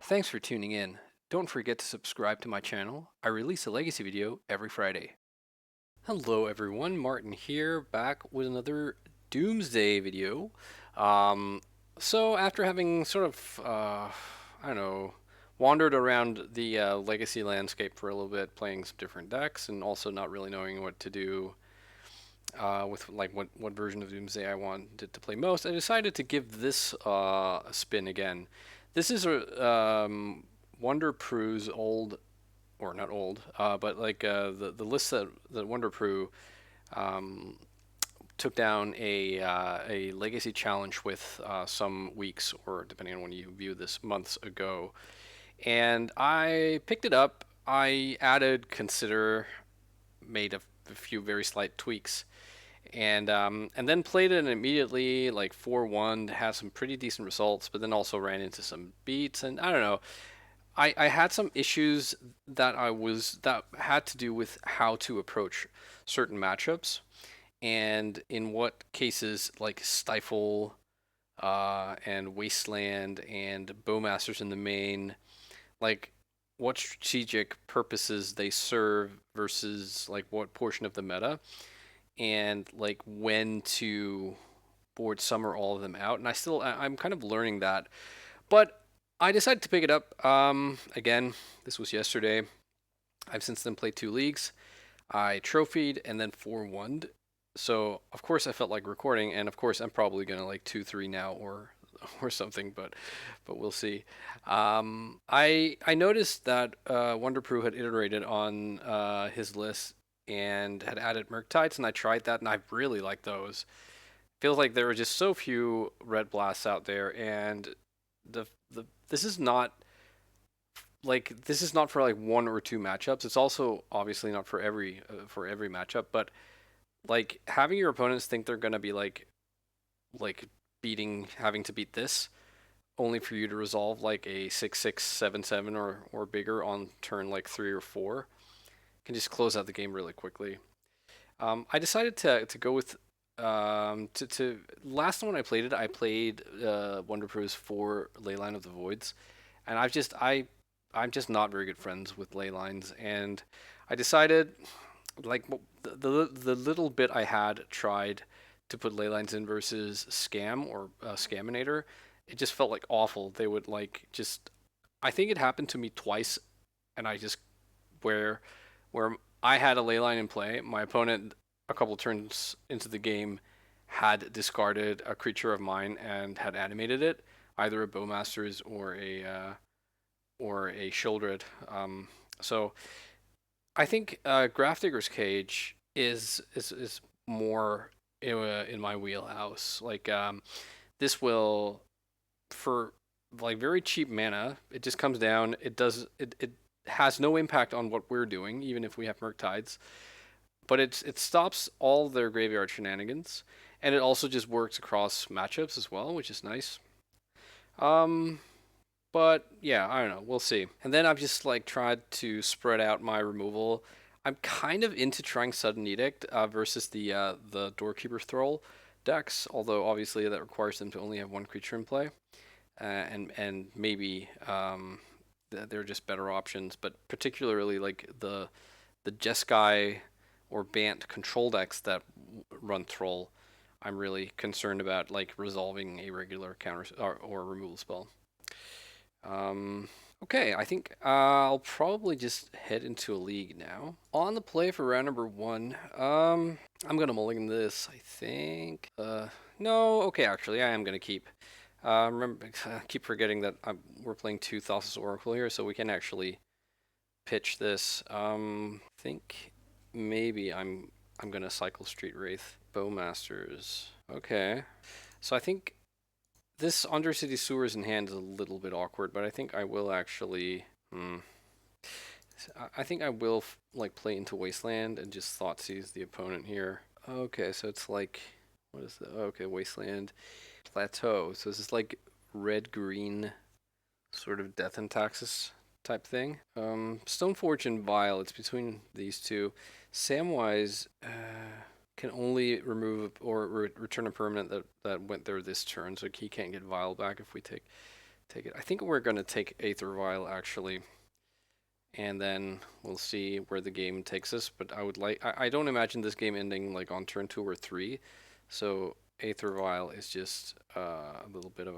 Thanks for tuning in. Don't forget to subscribe to my channel. I release a legacy video every Friday. Hello everyone, Martin here, back with another Doomsday video. Um, so after having sort of, I don't know, wandered around the legacy landscape for a little bit, playing some different decks, and also not really knowing what to do with like what version of Doomsday I wanted to play most, I decided to give this a spin again. This is a WonderPreux's old, or not old, but like the list that WonderPreaux um, took down a legacy challenge with some weeks, or depending on when you view this, months ago, and I picked it up. I added consider, made a few very slight tweaks, and then played it and immediately like 4-1, had some pretty decent results, but then also ran into some beats, and I don't know. I had some issues that had to do with how to approach certain matchups, and in what cases like Stifle and Wasteland and Bowmasters in the main, like what strategic purposes they serve versus like what portion of the meta, and like when to board some or all of them out. And I'm kind of learning that, but I decided to pick it up. Again, this was yesterday. I've since then played 2 leagues. I trophied and then 4-1'd. So of course I felt like recording, and of course I'm probably gonna like 2-3 now or something, but we'll see. I noticed that WonderPreaux had iterated on his list and had added Murktides, and I tried that, and I really like those. Feels like there were just so few red blasts out there, and the this is not for like 1 or 2 matchups. It's also obviously not for every matchup, but like having your opponents think they're gonna be like having to beat this only for you to resolve like a 6-6 7-7 or bigger on turn like 3 or 4 can just close out the game really quickly. I decided to go with to last time when I played it, I played WonderPreaux's for Leyline of the Voids, and I'm just not very good friends with ley lines, and I decided like the little bit I had tried to put ley lines in versus Scam or Scaminator, it just felt like awful. They would like just, I think it happened to me twice, and I just where where I had a ley line in play, my opponent a couple turns into the game had discarded a creature of mine and had animated it, either a Bowmasters or a Shieldred. So I think Grafdigger's Cage is more in my wheelhouse. Like this will, for like very cheap mana, it just comes down. It has no impact on what we're doing, even if we have Murktides. But it stops all their graveyard shenanigans, and it also just works across matchups as well, which is nice. Um, but yeah, I don't know. We'll see. And then I've just like tried to spread out my removal. I'm kind of into trying Sudden Edict versus the Doorkeeper Thrall decks, although obviously that requires them to only have 1 creature in play, and maybe they're just better options. But particularly like the Jeskai or Bant control decks that run Thrall, I'm really concerned about like resolving a regular counter or removal spell. Um, okay, I think I'll probably just head into a league now. On the play for round number 1, I'm gonna mulligan this, I think. No, okay, actually, I am gonna keep. Remember, I keep forgetting that we're playing 2 Thassa's Oracle here, so we can actually pitch this. I think maybe I'm gonna cycle Street Wraith Bowmasters. Okay, so I think this Undercity Sewers in hand is a little bit awkward, but I think I will actually. I think I will like play into Wasteland and just Thoughtseize the opponent here. Okay, so it's like, what is the? Okay, Wasteland Plateau. So this is like red-green sort of Death and Taxes type thing. Stoneforge and Vile. It's between these two. Samwise can only remove or return a permanent that went there this turn, so he can't get Vile back if we take take it. I think we're going to take Aether Vial, actually. And then we'll see where the game takes us. But I don't imagine this game ending like on turn 2 or 3. So Aether Vial is just a little bit of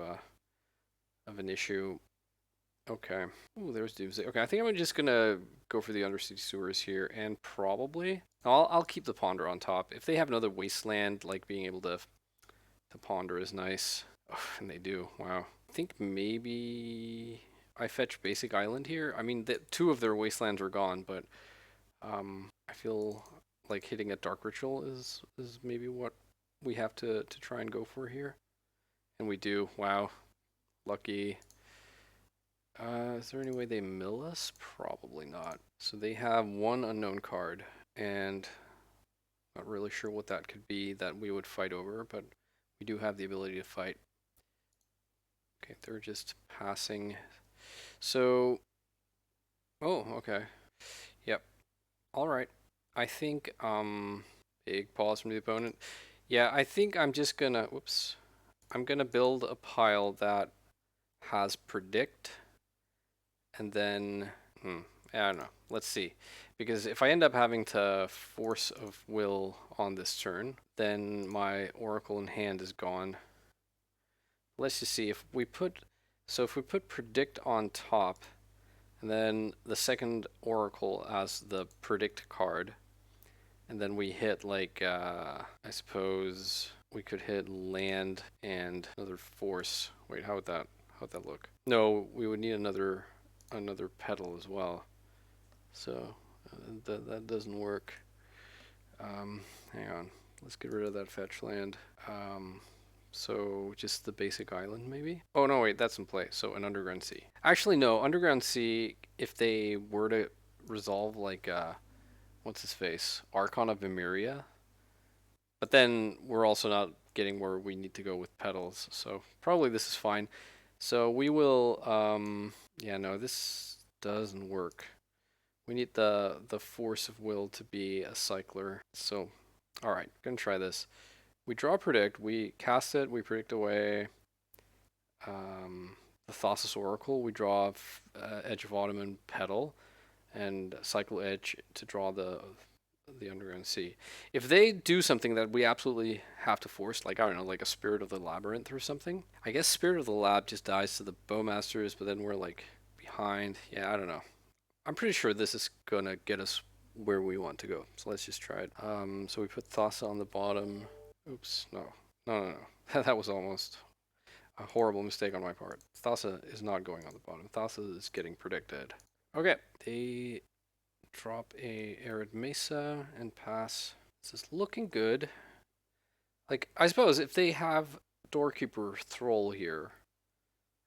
an issue. Okay. Ooh, there's Doomsday. Okay, I think I'm just gonna go for the Undersea Sewers here, and probably I'll keep the Ponder on top. If they have another Wasteland, like being able to ponder is nice. Oh, and they do. Wow. I think maybe I fetch Basic Island here. I mean, 2 of their Wastelands are gone, but I feel like hitting a Dark Ritual is maybe what we have to try and go for here. And we do. Wow. Lucky. Is there any way they mill us? Probably not. So they have 1 unknown card, and not really sure what that could be that we would fight over, but we do have the ability to fight. Okay, they're just passing. So, oh, okay. Yep. All right. I think, big pause from the opponent. Yeah, I think I'm just gonna, whoops. I'm gonna build a pile that has predict, and then, I don't know. Let's see. Because if I end up having to Force of Will on this turn, then my Oracle in hand is gone. Let's just see if we put, so if we put predict on top, and then the second Oracle as the predict card, and then we hit like, I suppose we could hit land and another force. Wait, how'd that look? No, we would need another petal as well. So that doesn't work. Hang on, let's get rid of that fetch land. So just the basic island, maybe? Oh, no, wait, that's in play. So an underground sea. Actually, no, underground sea, if they were to resolve, like, what's his face? Archon of Emeria. But then we're also not getting where we need to go with petals. So probably this is fine. So we will, yeah, no, this doesn't work. We need the force of will to be a cycler. So, all right, gonna try this. We draw predict, we cast it, we predict away the Thassa's Oracle, we draw Edge of Autumn and Petal, and cycle Edge to draw the Underground Sea. If they do something that we absolutely have to force, like, I don't know, like a Spirit of the Labyrinth or something, I guess Spirit of the Lab just dies to the Bowmasters, but then we're like behind. Yeah, I don't know. I'm pretty sure this is gonna get us where we want to go. So let's just try it. So we put Thassa on the bottom. Oops, no. That was almost a horrible mistake on my part. Thassa is not going on the bottom. Thassa is getting predicted. Okay, they drop a Arid Mesa and pass. This is looking good. Like, I suppose if they have Doorkeeper Thrall here,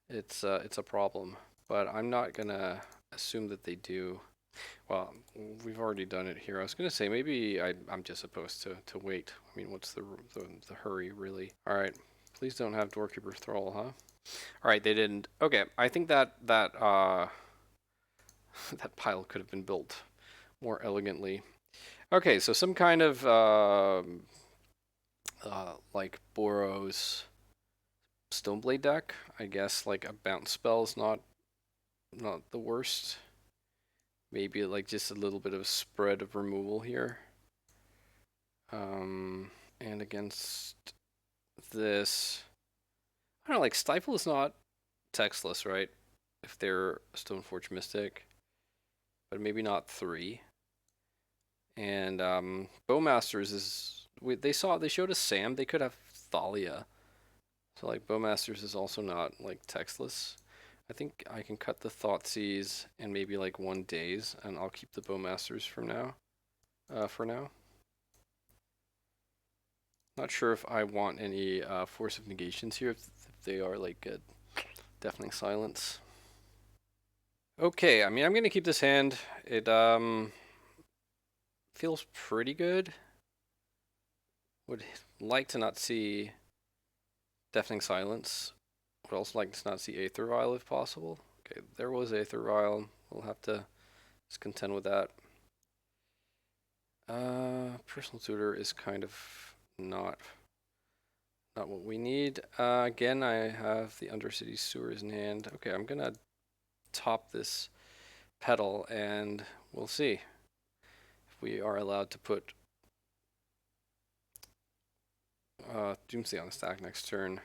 it's a problem. But I'm not gonna assume that they do. Well, we've already done it here. I was gonna say maybe I'm just supposed to wait. I mean, what's the hurry really? All right, please don't have Doorkeeper Thrall, huh? All right, they didn't. Okay, I think that that pile could have been built more elegantly. Okay, so some kind of like Boros Stoneblade deck. I guess like a bounce spell is not the worst. Maybe like just a little bit of spread of removal here. And against this, I don't know, like Stifle is not textless, right? If they're Stoneforge Mystic, but maybe not 3. And Bowmasters is they showed us Sam. They could have Thalia, so like Bowmasters is also not like textless. I think I can cut the Thoughtseize and maybe like 1 daze, and I'll keep the Bowmasters from now. For now. Not sure if I want any Force of Negations here, if they are like a Deafening Silence. Okay, I mean, I'm going to keep this hand. It feels pretty good. Would like to not see Deafening Silence. Would also like to not see Aether Vial if possible. Okay, there was Aether Vial. We'll have to just contend with that. Personal Tutor is kind of not Not what we need. Again, I have the Undercity Sewers in hand. Okay, I'm gonna top this pedal and we'll see if we are allowed to put Doomsday on the stack next turn.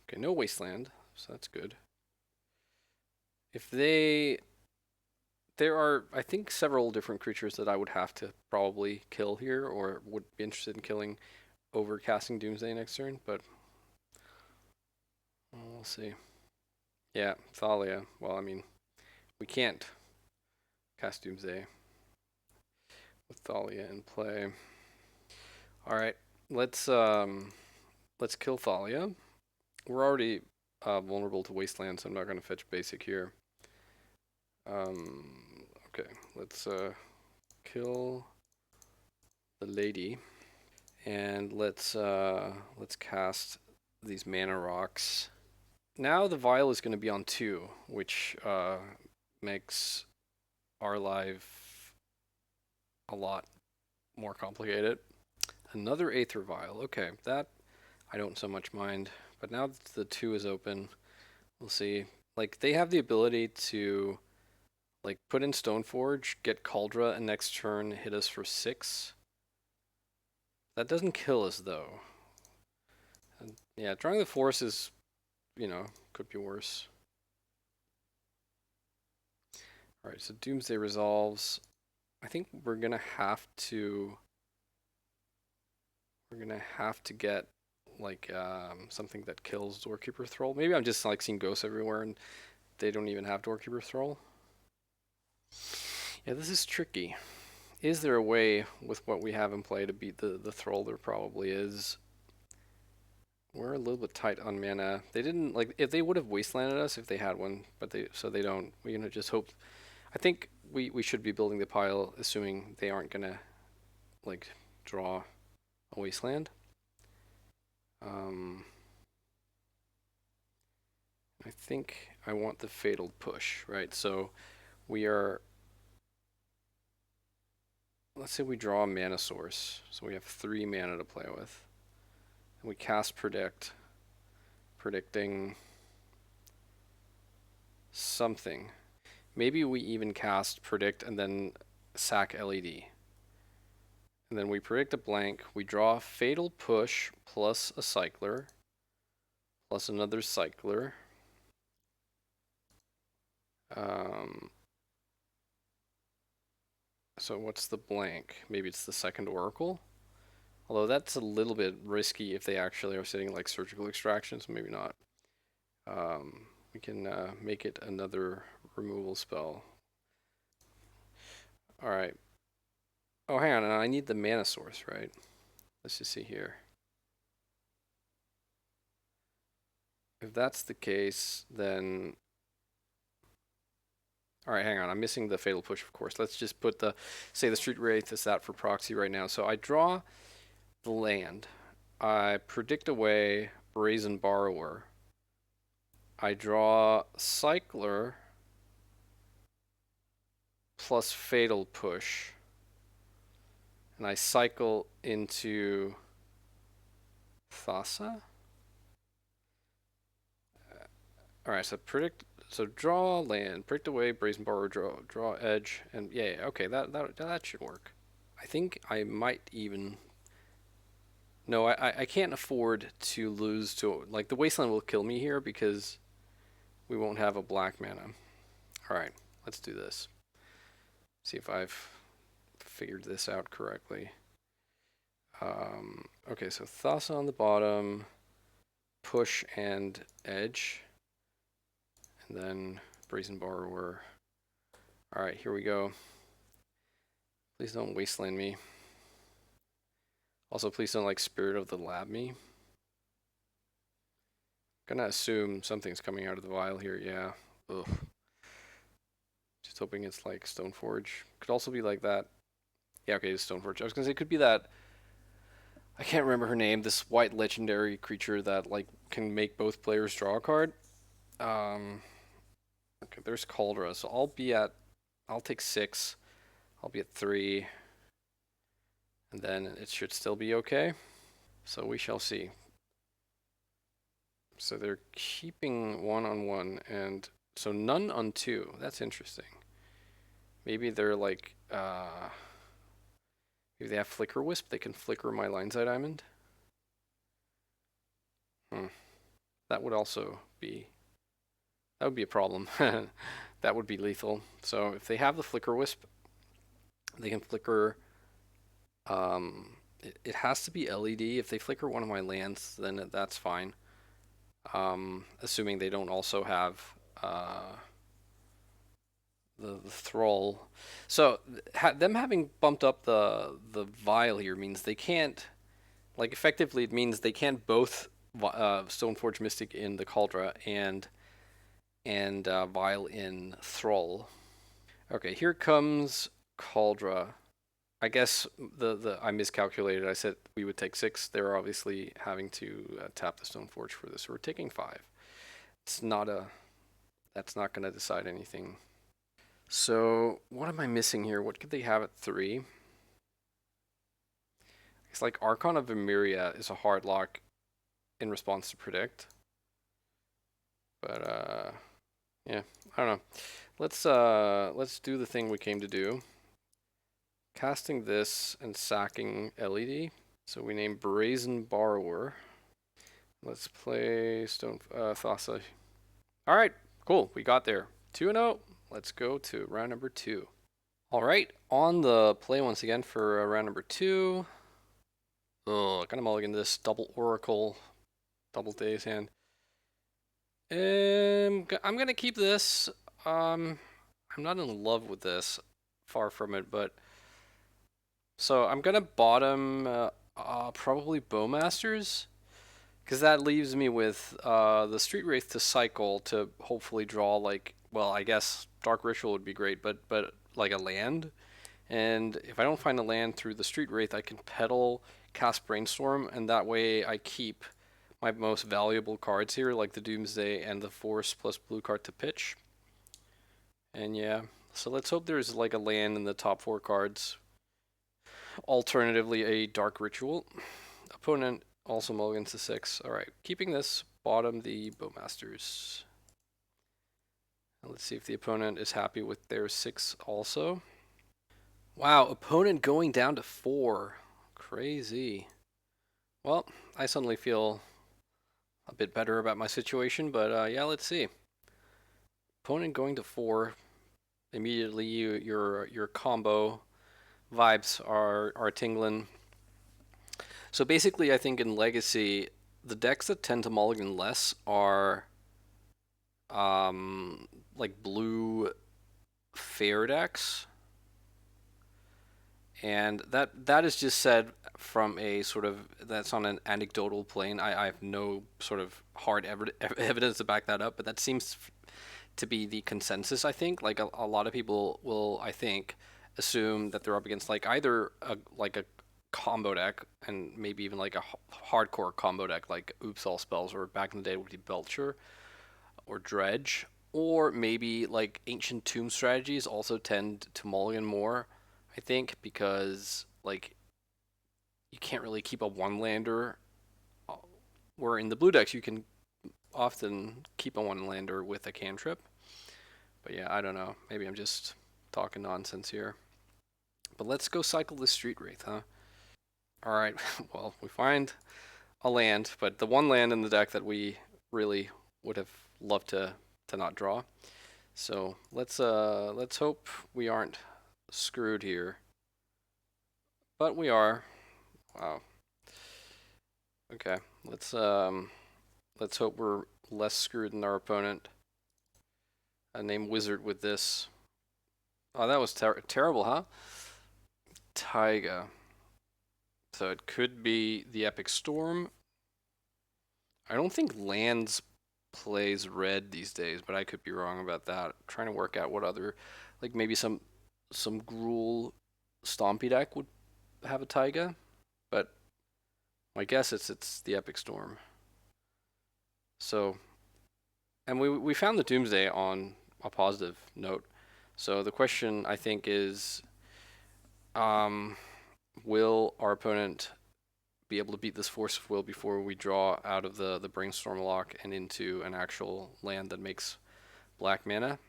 Okay, no Wasteland, so that's good. If they... There are, I think, several different creatures that I would have to probably kill here, or would be interested in killing over casting Doomsday next turn, but we'll see. Yeah, Thalia. Well, I mean, we can't cast Doomsday with Thalia in play. All right, let's kill Thalia. We're already vulnerable to Wasteland, so I'm not going to fetch basic here. Okay, let's kill the lady, and let's cast these mana rocks. Now the vial is going to be on 2, which makes our life a lot more complicated. Another Aether Vial. Okay, that I don't so much mind. But now that the 2 is open, we'll see. Like, they have the ability to, like, put in Stoneforge, get Cauldra, and next turn hit us for 6. That doesn't kill us, though. And, yeah, drawing the Force is, you know, could be worse. Alright, so Doomsday resolves. I think we're gonna have to... We're gonna have to get like something that kills Doorkeeper Thrall. Maybe I'm just like seeing ghosts everywhere and they don't even have Doorkeeper Thrall. Yeah, this is tricky. Is there a way with what we have in play to beat the Thrall? There probably is. We're a little bit tight on mana. They didn't like if they would have wastelanded us if they had one, but they don't. We're gonna just hope. I think we should be building the pile assuming they aren't gonna like draw a wasteland. I think I want the fatal push, right? So we are, let's say we draw a mana source. So we have 3 mana to play with. And we cast predict, predicting something. Maybe we even cast predict and then sack LED. And then we predict a blank. We draw fatal push plus a cycler, plus another cycler. So what's the blank? Maybe it's the second Oracle? Although that's a little bit risky if they actually are sitting like surgical extraction, so maybe not. We can make it another removal spell. Alright. Oh, hang on, I need the mana source, right? Let's just see here. If that's the case, then... Alright, hang on, I'm missing the Fatal Push, of course. Let's just put the, say the Street Wraith is that for proxy right now. So I draw the land. I predict away Brazen Borrower. I draw Cycler plus Fatal Push. And I cycle into Thassa. Alright, so draw land, predict away, Brazen Borrower, draw edge, and yeah, okay, that should work. I think I might even... No, I can't afford to lose to... Like, the Wasteland will kill me here because we won't have a black mana. Alright, let's do this. See if I've figured this out correctly. Okay, so Thassa on the bottom, push and edge, and then Brazen Borrower. Alright, here we go. Please don't wasteland me. Also, please don't like Spirit of the Lab me. Gonna assume something's coming out of the vial here, yeah. Ugh. Just hoping it's like Stoneforge. Could also be like that. Yeah, okay, it's Stoneforge. I was gonna say it could be that, I can't remember her name, this white legendary creature that like can make both players draw a card. Okay, there's Cauldra, so I'll take 6. I'll be at 3. And then it should still be okay. So we shall see. So they're keeping 1 on 1, and so none on 2. That's interesting. Maybe they're like, maybe they have Flicker Wisp. They can flicker my Lineside Diamond. That would also be, that would be a problem. That would be lethal. So if they have the Flicker Wisp, they can flicker. It has to be LED. If they flicker one of my lands, then that's fine. Assuming they don't also have the Thrall. So them having bumped up the Vial here means they can't, like, effectively it means they can't both Stoneforge Mystic in the Cauldron and Vial in Thrall. Okay, here comes Cauldron. I guess I miscalculated. I said we would take 6. They're obviously having to tap the Stoneforge for this. So we're taking 5. It's not a. That's not going to decide anything. So what am I missing here? What could they have at 3? It's like Archon of Emeria is a hard lock in response to predict. But yeah, I don't know. Let's do the thing we came to do. Casting this and sacking LED. So we name Brazen Borrower. Let's play Stone Thassa. All right, cool. We got there. 2-0. Let's go to round number 2. All right, on the play once again for round number 2. Oh, kind of mulligan this double Oracle, double Days hand. I'm gonna keep this. I'm not in love with this, far from it, but so I'm gonna bottom probably Bowmasters, because that leaves me with the Street Wraith to cycle to hopefully draw, like, well, I guess Dark Ritual would be great, but like a land. And if I don't find a land through the Street Wraith, I can pedal, cast Brainstorm, and that way I keep my most valuable cards here, like the Doomsday and the Force plus blue card to pitch. And yeah, so let's hope there's like a land in the top 4 cards. Alternatively, a Dark Ritual. Opponent also mulligans to 6. Alright, keeping this, bottom the Bowmasters. Let's see if the opponent is happy with their 6 also. Wow, opponent going down to 4. Crazy. Well, I suddenly feel a bit better about my situation, but yeah, let's see. Opponent going to 4. Immediately, your combo vibes are tingling. So basically, I think in Legacy, the decks that tend to mulligan less are like blue fair decks. And that is just said from a sort of, that's on an anecdotal plane. I have no sort of hard evidence to back that up, but that seems to be the consensus, I think. Like a lot of people will, I think, assume that they're up against like either a combo deck, and maybe even like a hardcore combo deck like Oops All Spells, or back in the day would be Belcher or Dredge, or maybe like Ancient Tomb strategies also tend to mulligan more, I think, because like you can't really keep a one-lander, where in the blue decks you can often keep a one-lander with a cantrip. But yeah, I don't know. Maybe I'm just talking nonsense here. But let's go cycle the Street Wraith, huh? Alright, well, we find a land, but the one land in the deck that we really would have loved to not draw. So let's hope we aren't screwed here. But we are. Wow. Okay, let's hope we're less screwed than our opponent. A name Wizard with this. Oh, that was terrible, huh? Taiga. So it could be the Epic Storm. I don't think lands plays red these days, but I could be wrong about that. I'm trying to work out what other, like maybe some Gruul Stompy deck would have a Taiga, but my guess it's the Epic Storm. So, and we found the Doomsday on a positive note. So the question, I think, is, will our opponent be able to beat this Force of Will before we draw out of the Brainstorm lock and into an actual land that makes black mana.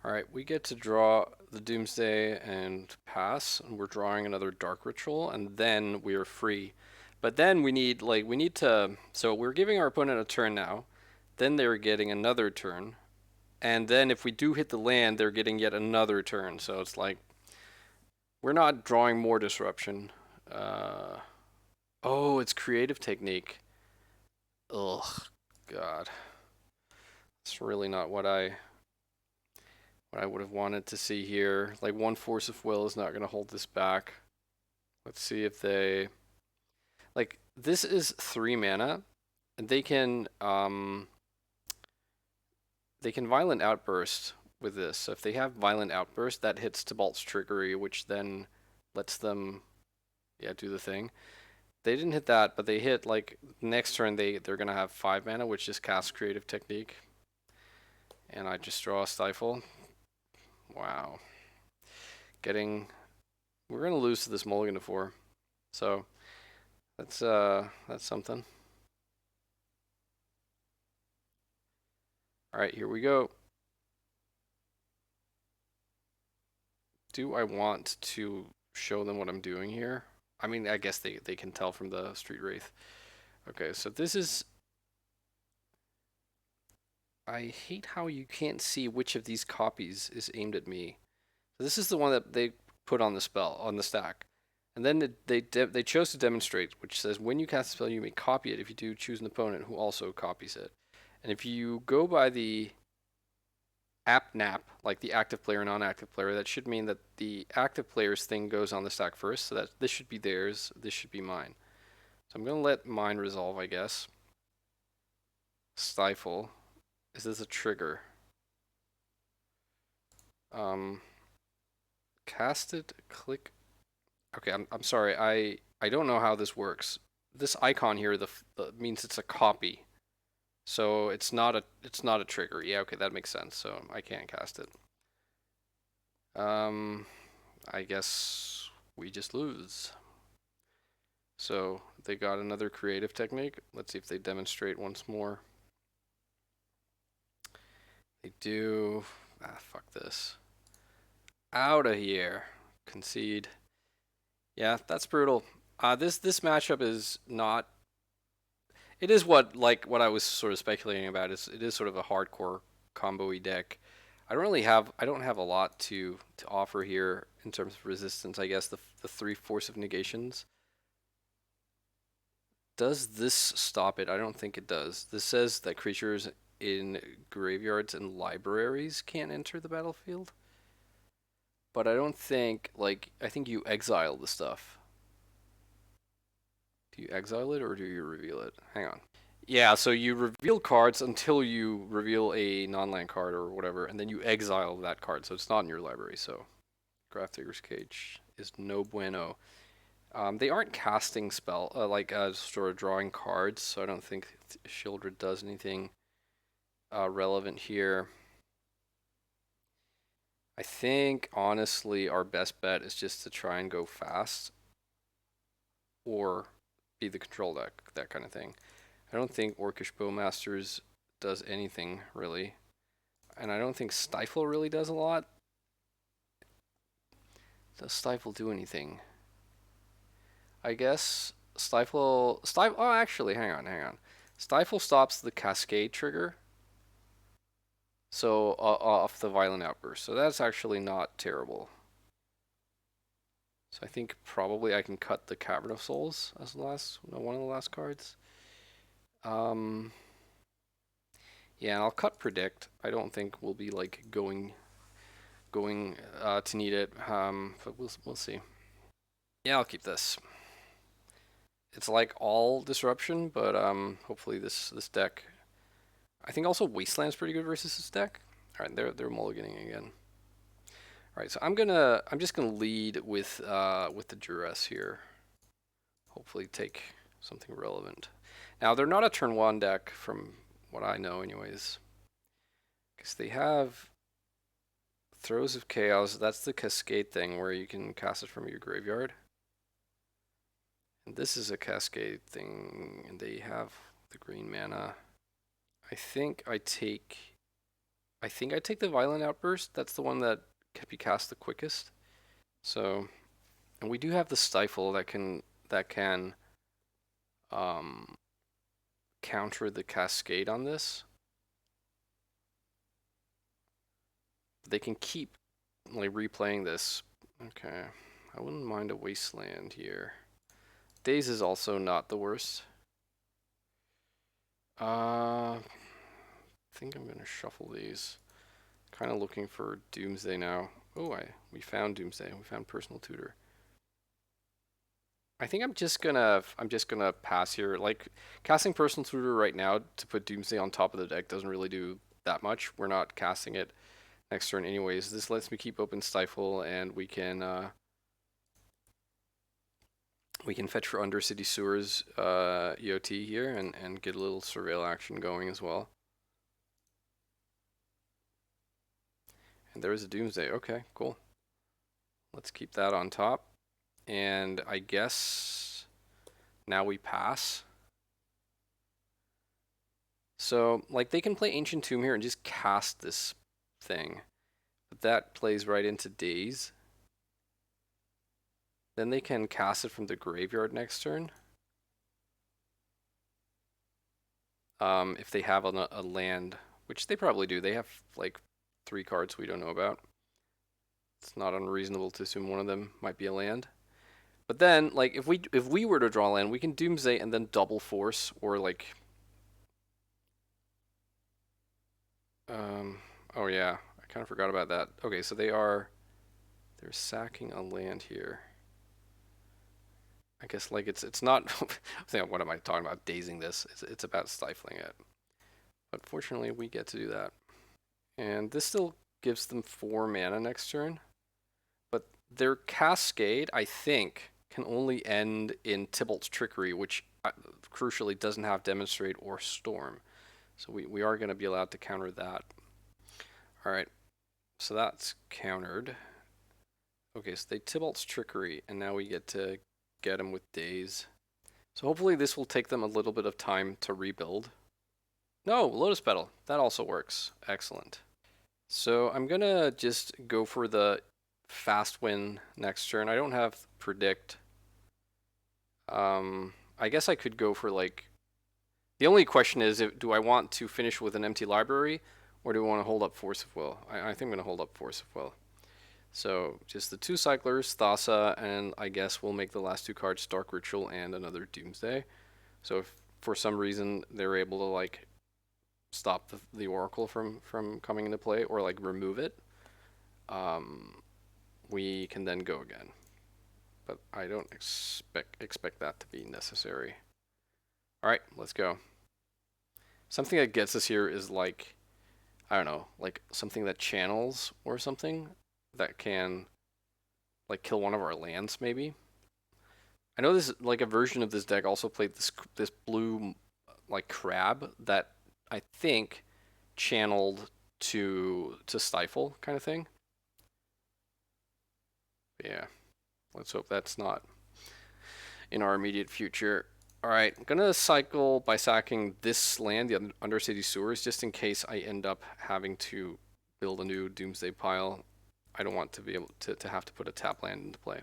Alright, we get to draw the Doomsday and pass, and we're drawing another Dark Ritual, and then we are free. But then we need to, so we're giving our opponent a turn now, then they're getting another turn, and then if we do hit the land, they're getting yet another turn, so it's like, we're not drawing more disruption. Oh, it's creative technique. Ugh, God. It's really not what I would have wanted to see here. Like, one Force of Will is not going to hold this back. Let's see if they... Like, this is 3 mana, and they can Violent Outburst with this. So if they have Violent Outburst, that hits Tibalt's Trickery, which then lets them, yeah, do the thing. They didn't hit that, but they hit, like, next turn they're going to have 5 mana, which just casts Creative Technique. And I just draw a Stifle. Wow. We're going to lose to this mulligan to 4. So that's something. All right, here we go. Do I want to show them what I'm doing here? I mean, I guess they can tell from the Street Wraith. Okay, so this is... I hate how you can't see which of these copies is aimed at me. So this is the one that they put on the spell, on the stack. And then they chose to demonstrate, which says when you cast a spell, you may copy it. If you do, choose an opponent who also copies it. And if you go by the app nap, like the active player, non-active player, that should mean that the active player's thing goes on the stack first, so that this should be theirs, this should be mine. So I'm going to let mine resolve, I guess. Stifle. Is this a trigger? Casted, click. Okay, I'm sorry, I don't know how this works. This icon here means it's a copy. So it's not a trigger. Yeah, okay, that makes sense. So I can't cast it. I guess we just lose. So they got another creative technique. Let's see if they demonstrate once more. They do. Ah, fuck this. Out of here. Concede. Yeah, that's brutal. This matchup is not. It is what I was sort of speculating about. It is sort of a hardcore combo-y deck. I don't have a lot to offer here in terms of resistance. I guess the 3 Force of Negations. Does this stop it? I don't think it does. This says that creatures in graveyards and libraries can't enter the battlefield. But I don't think, I think you exile the stuff. Do you exile it or do you reveal it? Hang on. Yeah, so you reveal cards until you reveal a non-land card or whatever, and then you exile that card, so it's not in your library, so Grafdigger's Cage is no bueno. They aren't casting spell, sort of drawing cards, so I don't think Shieldred does anything relevant here. I think, honestly, our best bet is just to try and go fast or be the control deck, that kind of thing. I don't think Orcish Bowmasters does anything, really. And I don't think Stifle really does a lot. Does Stifle do anything? I guess Stifle... Oh, actually, hang on. Stifle stops the Cascade trigger. So, off the Violent Outburst. So that's actually not terrible. So I think probably I can cut the Cavern of Souls as one of the last cards. Yeah, and I'll cut Predict. I don't think we'll be going to need it. But we'll see. Yeah, I'll keep this. It's like all disruption, but hopefully this deck. I think also Wasteland's pretty good versus this deck. All right, they're mulliganing again. All right, so I'm just gonna lead with the duress here. Hopefully take something relevant. Now they're not a turn 1 deck from what I know, anyways, because they have Throes of Chaos. That's the Cascade thing where you can cast it from your graveyard, And this is a cascade thing, and they have the green mana. I think I take the Violent Outburst. That's the one that can be cast the quickest. So, and we do have the Stifle that can counter the cascade on this. They can keep like replaying this. Okay, I wouldn't mind a Wasteland here. Daze is also not the worst. I think I'm gonna shuffle these. Kind of looking for Doomsday now. Oh, we found Doomsday. We found Personal Tutor. I think I'm just gonna pass here. Like casting Personal Tutor right now to put Doomsday on top of the deck doesn't really do that much. We're not casting it next turn anyways. This lets me keep open Stifle, and we can fetch for Undercity Sewers EOT here and get a little surveil action going as well. And there is a Doomsday. Okay, cool. Let's keep that on top. And I guess now we pass. So, like, they can play Ancient Tomb here and just cast this thing. But that plays right into Daze. Then they can cast it from the graveyard next turn. If they have a land, which they probably do. They have, like, 3 cards we don't know about. It's not unreasonable to assume one of them might be a land. But then, like, if we were to draw land, we can Doomsday and then double force, or like, oh yeah, I kind of forgot about that. Okay, so they're sacking a land here. I guess like it's not. What am I talking about? Dazing this. It's about stifling it. But fortunately, we get to do that, and this still gives them 4 mana next turn. But their Cascade, I think, can only end in Tybalt's Trickery, which crucially doesn't have Demonstrate or Storm. So we are going to be allowed to counter that. Alright, so that's countered. Okay, so they Tybalt's Trickery, and now we get to get them with Daze. So hopefully this will take them a little bit of time to rebuild. No, Lotus Petal. That also works. Excellent. So I'm going to just go for the fast win next turn. I don't have Predict. I guess I could go for like... The only question is, do I want to finish with an empty library, or do I want to hold up Force of Will? I think I'm going to hold up Force of Will. So just the 2 cyclers, Thassa, and I guess we'll make the last 2 cards Dark Ritual and another Doomsday. So if for some reason they're able to like stop the Oracle from coming into play, or like remove it, we can then go again. But I don't expect that to be necessary. Alright, let's go. Something that gets us here is like, I don't know, like something that channels or something that can like kill one of our lands maybe. I know this like a version of this deck also played this blue like crab that I think channeled to Stifle kind of thing. But yeah, let's hope that's not in our immediate future. Alright, I'm gonna cycle by sacking this land, the Undercity Sewers, just in case I end up having to build a new Doomsday pile. I don't want to be able to have to put a tap land into play.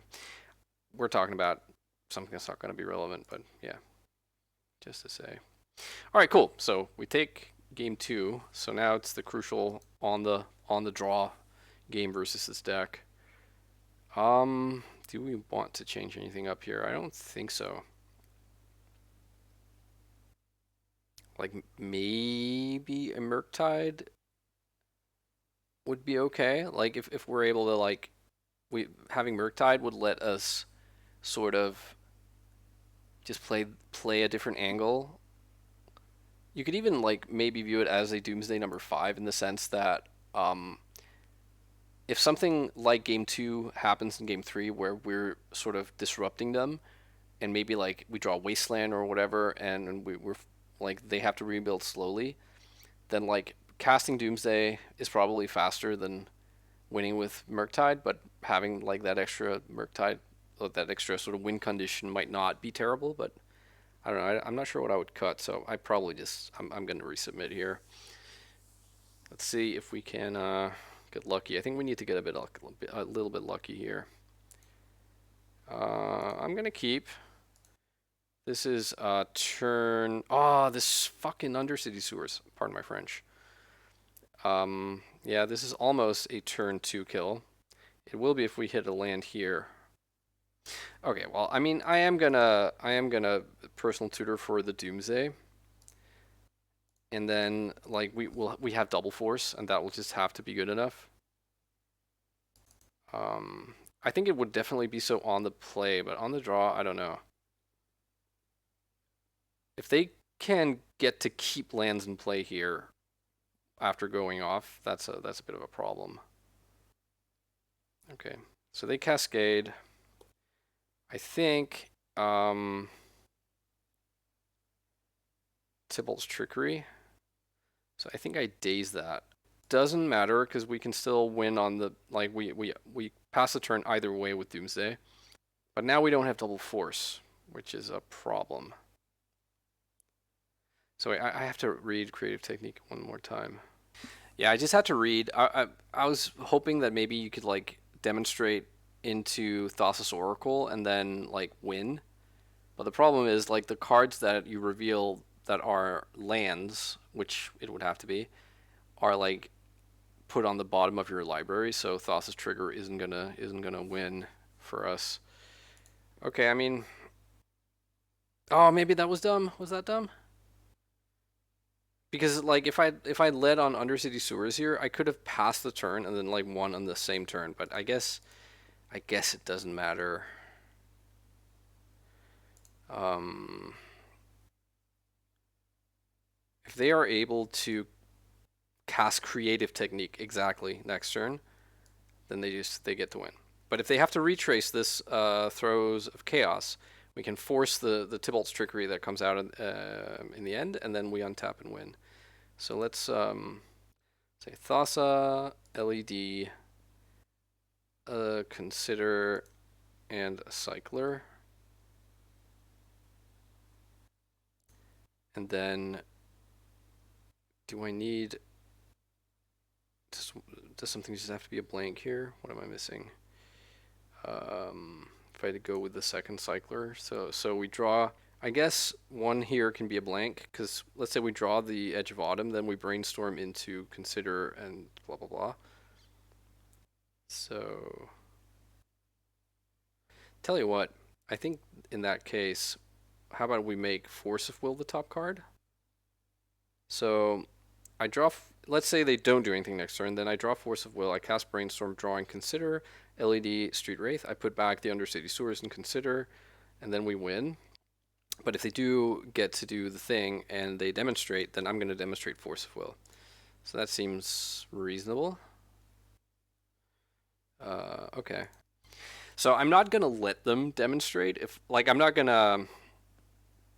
We're talking about something that's not going to be relevant, but yeah, just to say. Alright, cool. So we take game 2. So now it's the crucial on the draw game versus this deck. Do we want to change anything up here? I don't think so. Like maybe a Murktide would be okay. Like if we're able to like having Murktide would let us sort of just play a different angle. You could even like maybe view it as a Doomsday number 5 in the sense that if something like game 2 happens in game 3 where we're sort of disrupting them, and maybe like we draw Wasteland or whatever, and we're like they have to rebuild slowly, then like casting Doomsday is probably faster than winning with Murktide, but having like that extra Murktide that extra sort of win condition might not be terrible, but I don't know. I'm not sure what I would cut, so I probably just I'm going to resubmit here. Let's see if we can get lucky. I think we need to get a little bit lucky here. I'm going to keep. This is turn. Oh, this fucking Undercity Sewers. Pardon my French. Yeah, this is almost a turn 2 kill. It will be if we hit a land here. Okay, well, I mean, I am gonna personal tutor for the Doomsday, and then like we have double force, and that will just have to be good enough. I think it would definitely be so on the play, but on the draw, I don't know. If they can get to keep lands in play here after going off, that's a bit of a problem. Okay, so they cascade. I think Tybalt's Trickery. So I think I daze that. Doesn't matter because we can still win on the like we pass the turn either way with Doomsday. But now we don't have double force, which is a problem. So I have to read Creative Technique one more time. Yeah, I just had to read. I was hoping that maybe you could like demonstrate into Thassa's Oracle and then like win. But the problem is like the cards that you reveal that are lands, which it would have to be, are like put on the bottom of your library, so Thassa's Trigger isn't gonna win for us. Okay, I mean, oh, maybe that was dumb. Was that dumb? Because like if I led on Undercity Sewers here, I could have passed the turn and then like won on the same turn. But I guess it doesn't matter. If they are able to cast Creative Technique exactly next turn, then they get to win. But if they have to retrace this Throes of Chaos, we can force the Tybalt's Trickery that comes out in the end, and then we untap and win. So let's say Thassa, LED, Consider, and a Cycler. And then, do I need... Does something just have to be a blank here? What am I missing? If I had to go with the second Cycler. So we draw... I guess one here can be a blank, because let's say we draw the Edge of Autumn, then we brainstorm into Consider and blah blah blah. So... Tell you what, I think in that case, how about we make Force of Will the top card? So I draw... Let's say they don't do anything next turn, then I draw Force of Will, I cast Brainstorm, drawing Consider, LED, Street Wraith, I put back the Undercity Sewers and Consider, and then we win. But if they do get to do the thing and they demonstrate, then I'm going to demonstrate Force of Will. So that seems reasonable. Okay. So I'm not going to let them demonstrate. If like I'm not going to...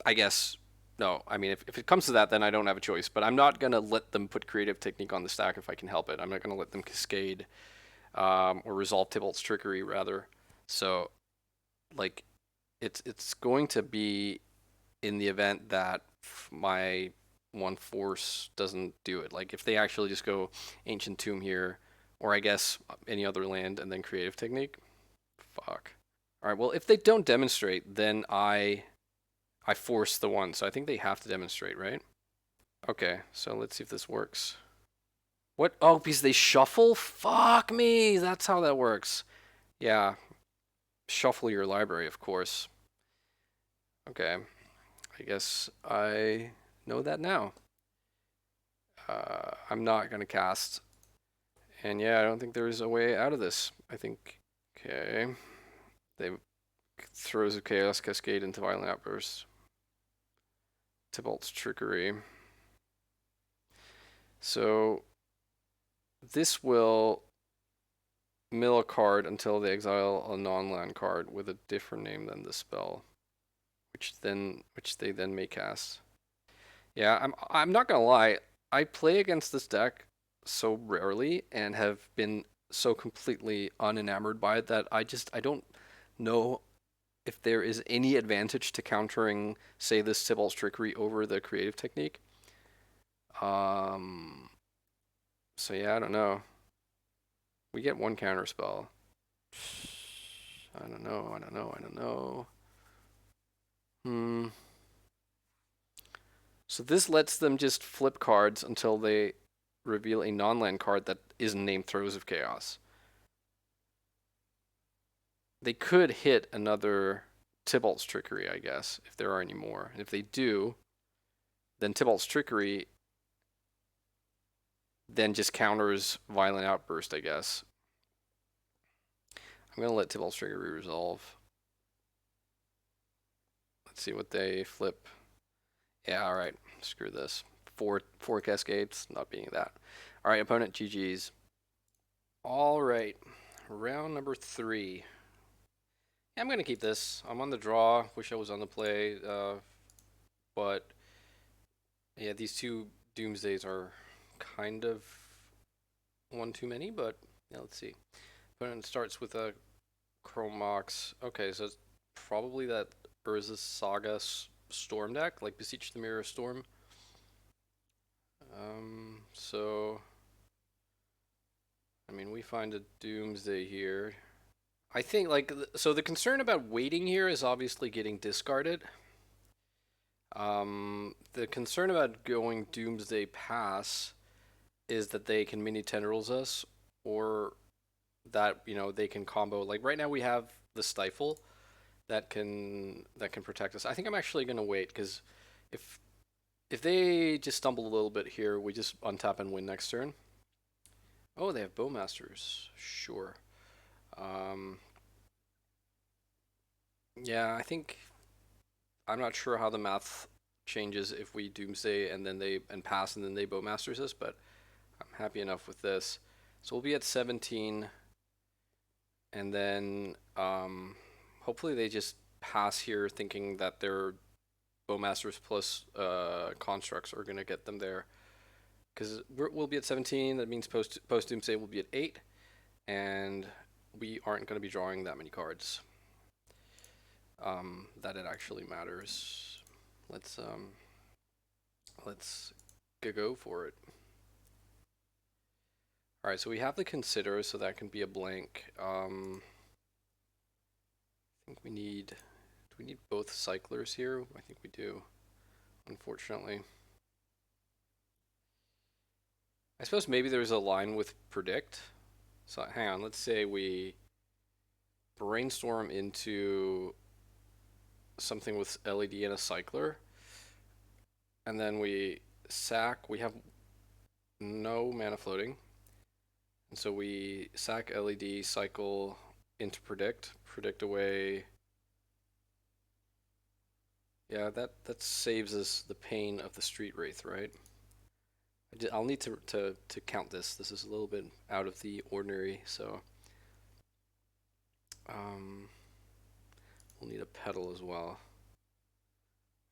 I guess... No, I mean, if it comes to that, then I don't have a choice. But I'm not going to let them put Creative Technique on the stack if I can help it. I'm not going to let them Cascade or resolve Tybalt's Trickery, rather. So, like, it's going to be in the event that my one force doesn't do it. Like, if they actually just go Ancient Tomb here, or I guess any other land, and then Creative Technique, fuck. All right, well, if they don't demonstrate, then I force the one. So I think they have to demonstrate, right? Okay, so let's see if this works. What? Oh, because they shuffle? Fuck me! That's how that works. Yeah. Shuffle your library, of course. Okay. I guess I know that now. I'm not going to cast. And yeah, I don't think there's a way out of this. I think... Okay. They... Throws of Chaos Cascade into Violent Outburst. Tybalt's Trickery. So this will mill a card until they exile a non-land card with a different name than the spell, which they then may cast. Yeah, I'm not gonna lie. I play against this deck so rarely and have been so completely unenamored by it that I don't know if there is any advantage to countering, say, this Tybalt's Trickery over the creative technique. So yeah, I don't know. We get one counter spell. I don't know. I don't know. I don't know. So this lets them just flip cards until they reveal a non-land card that isn't named Throes of Chaos. They could hit another Tybalt's Trickery, I guess, if there are any more. And if they do, then Tybalt's Trickery then just counters Violent Outburst, I guess. I'm going to let Tybalt's Trickery resolve. Let's see what they flip. Yeah, alright. Screw this. Four Cascades, not being that. Alright, opponent, GG's. Alright, round number 3. Yeah, I'm going to keep this. I'm on the draw. Wish I was on the play. But, yeah, these two Doomsdays are kind of one too many, but yeah, let's see. Opponent starts with a Chromox. Okay, so it's probably that Urza's Saga Storm deck, like Beseech the Mirror Storm. So, I mean, we find a Doomsday here. I think, like, so the concern about waiting here is obviously getting discarded. The concern about going Doomsday Pass is that they can mini tendrils us, or that, you know, they can combo. Like right now we have the Stifle that can protect us. I think I'm actually gonna wait, because if they just stumble a little bit here, we just untap and win next turn. Oh, they have Bowmasters. Sure. Yeah, I think I'm not sure how the math changes if we Doomsday and then they pass and then they Bowmasters us, but I'm happy enough with this. So we'll be at 17, and then hopefully they just pass here, thinking that their Bowmasters plus constructs are gonna get them there. Because we'll be at 17. That means post Doomsday we'll be at 8, and we aren't going to be drawing that many cards. That it actually matters. Let's go for it. All right, so we have the Consider, so that can be a blank. I think we need. Do we need both Cyclers here? I think we do, unfortunately. I suppose maybe there's a line with Predict. So hang on, let's say we brainstorm into something with LED and a Cycler, and then we sack. We have no mana floating, and so we sack LED, cycle into Predict away. Yeah, that saves us the pain of the Street Wraith, right? I'll need to count this. This is a little bit out of the ordinary, so we'll need a Petal as well.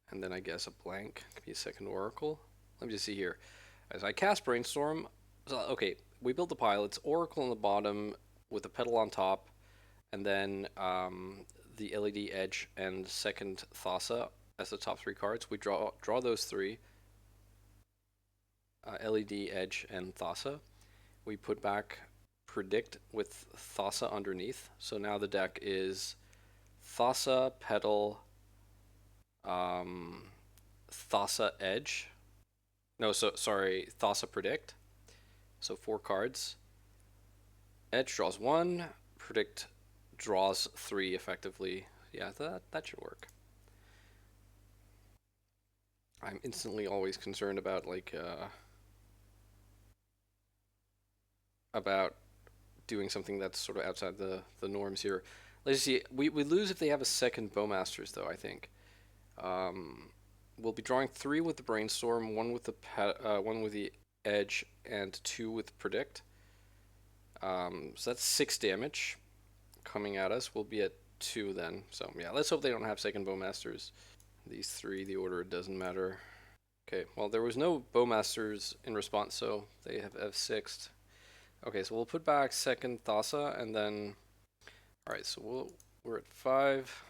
And then I guess a blank could be a second Oracle. Let me just see here. As I cast Brainstorm, so, okay, we build the pile. It's Oracle on the bottom with a Petal on top, and then the LED Edge and second Thassa as the top 3 cards. We draw those 3. LED Edge and Thassa. We put back Predict with Thassa underneath. So now the deck is Thassa, Petal, Thassa Edge. No, so sorry, Thassa Predict. So 4 cards. Edge draws 1. Predict draws 3 effectively. Yeah, that should work. I'm instantly always concerned about about doing something that's sort of outside the norms here. Let's see. We lose if they have a second Bowmasters, though, I think. We'll be drawing 3 with the Brainstorm, 1 with the one with the Edge, and 2 with Predict. So that's 6 damage coming at us. We'll be at 2 then. So yeah, let's hope they don't have second Bowmasters. These 3, the order doesn't matter. Okay, well there was no Bowmasters in response, so they have F6'd. Okay, so we'll put back second Thassa, and then, all right, so we're at 5.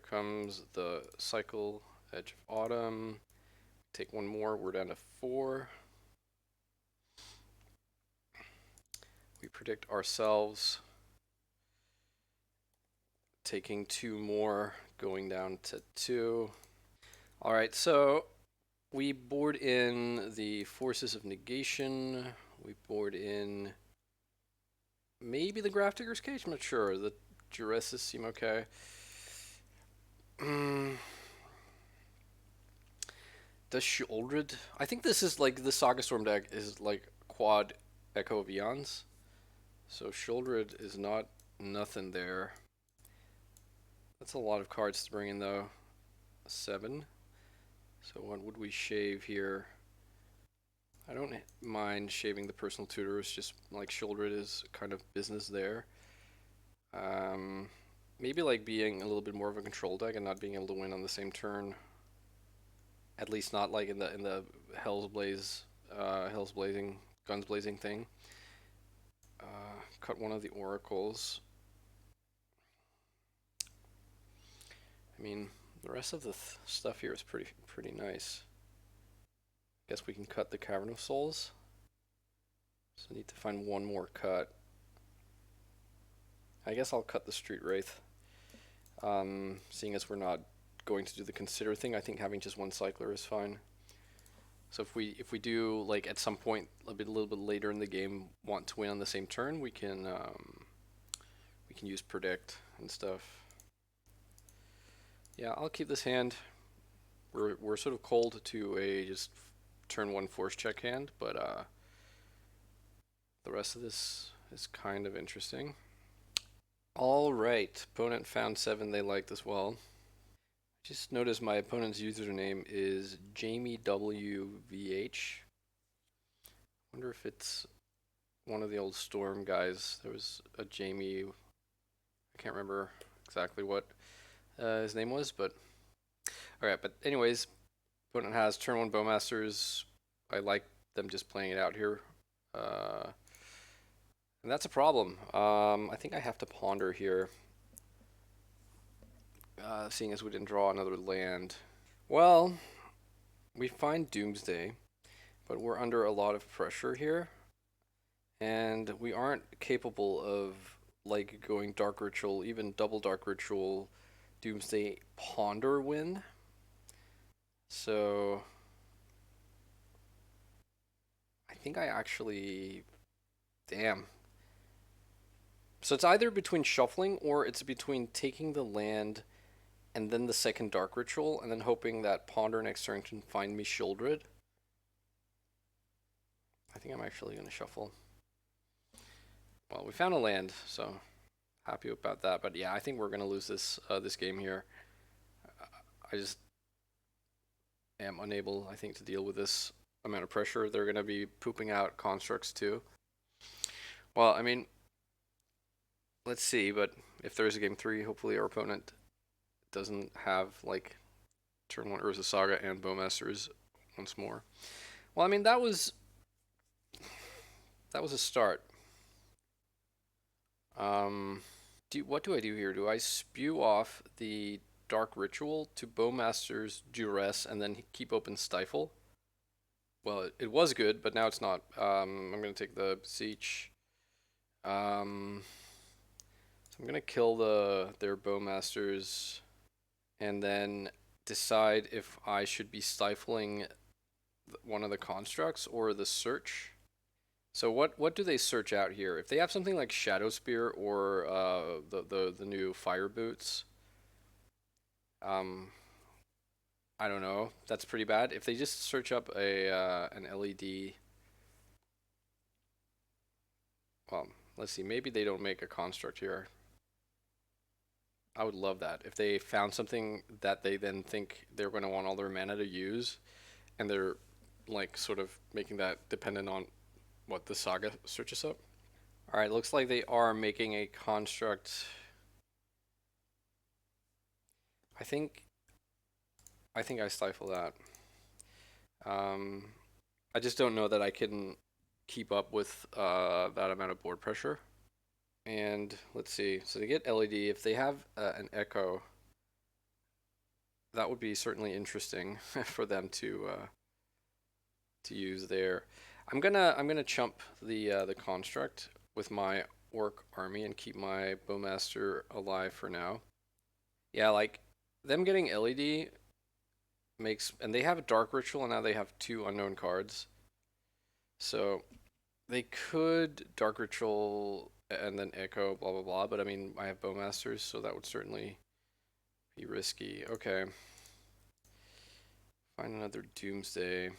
comes the cycle, Edge of Autumn. Take one more, we're down to 4. We predict ourselves taking 2 more, going down to 2. Alright, so we board in the Forces of Negation. We board in maybe the Grafdigger's Cage, I'm not sure. The Juresses seem okay. Does Shieldred? I think this is like the Saga Storm deck is like quad Echo of Eons. So Shieldred is not nothing there. That's a lot of cards to bring in though. 7. So what would we shave here? I don't mind shaving the personal tutors, just like Shieldred is kind of business there. Maybe like being a little bit more of a control deck and not being able to win on the same turn. At least not like in the Hell's Blazing, Guns Blazing thing. Cut one of the Oracles. I mean, the rest of the stuff here is pretty nice. Guess we can cut the Cavern of Souls. So I need to find one more cut. I guess I'll cut the Street Wraith. Seeing as we're not going to do the consider thing, I think having just one cycler is fine. So if we do like at some point a little bit later in the game want to win on the same turn, we can use predict and stuff. Yeah, I'll keep this hand. We're sort of cold to a just turn 1 force check hand, but the rest of this is kind of interesting. All right, opponent found 7 they liked as well. Just noticed my opponent's username is Jamie WVH. Wonder if it's one of the old Storm guys. There was a Jamie, I can't remember exactly what his name was, but alright, but anyways, opponent has turn 1 Bowmasters. I like them just playing it out here. And that's a problem. I think I have to ponder here. Seeing as we didn't draw another land. Well, we find Doomsday, but we're under a lot of pressure here. And we aren't capable of like going Dark Ritual, even double Dark Ritual, Doomsday, Ponder win. So I think I actually, damn. So it's either between shuffling or it's between taking the land and then the second Dark Ritual, and then hoping that Ponder next turn can find me Shieldred. I think I'm actually going to shuffle. Well, we found a land, so happy about that. But yeah, I think we're going to lose this this game here. I just am unable, I think, to deal with this amount of pressure. They're going to be pooping out constructs too. Well, I mean, let's see. But if there is a game 3, hopefully our opponent doesn't have like turn 1 Urza Saga and Bowmasters once more. Well, I mean, that was a start. What do I do here? Do I spew off the Dark Ritual to Bowmasters, Duress, and then keep open Stifle? Well, it was good, but now it's not. I'm going to take the Beseech. So I'm going to kill their Bowmasters and then decide if I should be stifling one of the constructs or the search. So what do they search out here? If they have something like Shadow Spear or the new Fire Boots, I don't know. That's pretty bad. If they just search up an LED, well, let's see. Maybe they don't make a construct here. I would love that. If they found something that they then think they're going to want all their mana to use, and they're like sort of making that dependent on what the Saga searches up. Alright, looks like they are making a construct. I think I stifle that. I just don't know that I can keep up with that amount of board pressure. And let's see, so they get LED. If they have an Echo, that would be certainly interesting for them to use there. I'm gonna chump the construct with my orc army and keep my bowmaster alive for now. Yeah, like them getting LED makes, and they have a dark ritual and now they have two unknown cards. So they could dark ritual and then echo blah blah blah, but I mean I have bowmasters, so that would certainly be risky. Okay. Find another Doomsday.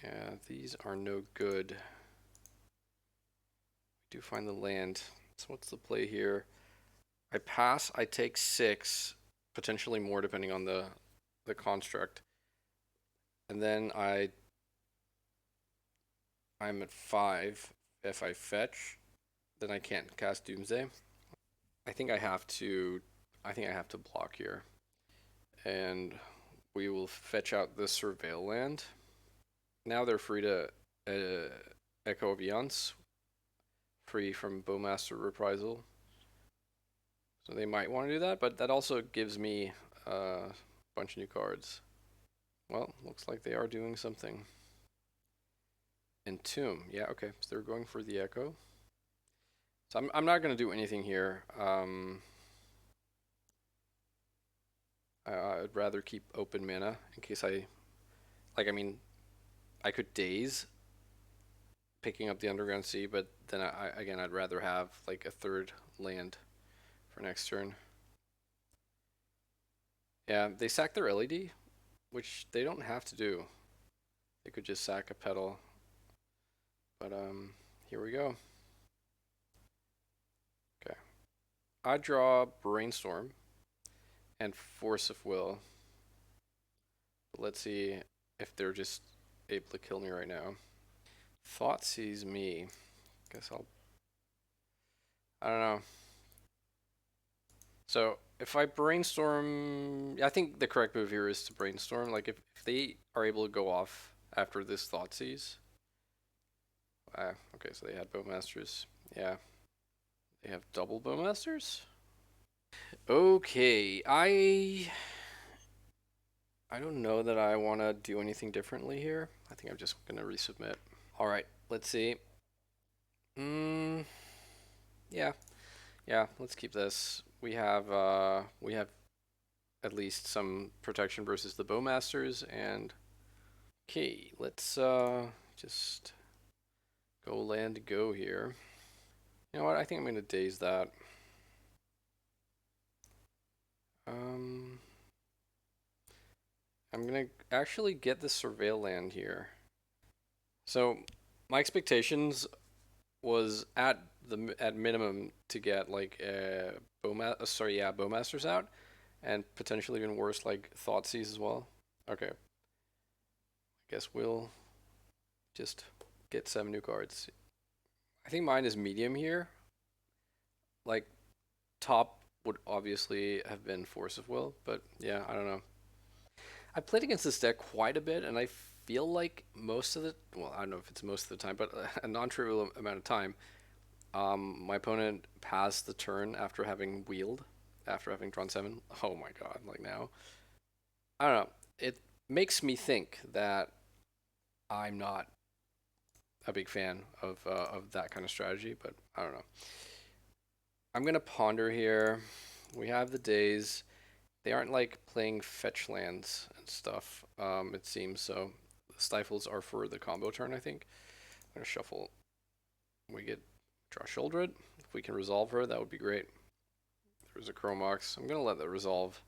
Yeah, these are no good. We do find the land. So what's the play here? I pass, I take 6, potentially more depending on the construct. And then I'm at 5. If I fetch, then I can't cast Doomsday. I think I have to block here. And we will fetch out the Surveil land. Now they're free to Echo Viance, free from Bowmaster Reprisal. So they might want to do that, but that also gives me a bunch of new cards. Well, looks like they are doing something. Entomb, yeah, okay, so they're going for the Echo. So I'm not going to do anything here. I'd rather keep open mana in case I mean, I could daze picking up the Underground Sea, but then again, I'd rather have like a third land for next turn. Yeah, they sack their LED, which they don't have to do. They could just sack a petal. But here we go. Okay. I draw Brainstorm and Force of Will. But let's see if they're just able to kill me right now. Thought sees me. Guess I don't know. So if I brainstorm, I think the correct move here is to brainstorm. Like if they are able to go off after this Thoughtseize. Okay, so they had Bowmasters. Yeah. They have double Bowmasters? Okay, I don't know that I want to do anything differently here. I think I'm just going to resubmit. All right, let's see. Yeah. Yeah, let's keep this. We have at least some protection versus the Bowmasters, and okay, let's just go land to go here. You know what? I think I'm gonna daze that. I'm gonna actually get the Surveil land here. So my expectations was at minimum to get like Bowmasters out, and potentially even worse like Thoughtseize as well. Okay, I guess we'll just get 7 new cards. I think mine is medium here. Like top would obviously have been Force of Will, but yeah, I don't know. I played against this deck quite a bit, and I feel like most of the, well, I don't know if it's most of the time, but a non-trivial amount of time, my opponent passed the turn after having wheeled, after having drawn 7. Oh my god, like now. I don't know. It makes me think that I'm not a big fan of that kind of strategy, but I don't know. I'm gonna ponder here. We have the days. They aren't like playing fetch lands and stuff. It seems so. The stifles are for the combo turn, I think. I'm gonna shuffle. We get draw Shieldred. If we can resolve her, that would be great. There's a Chromox. I'm gonna let that resolve.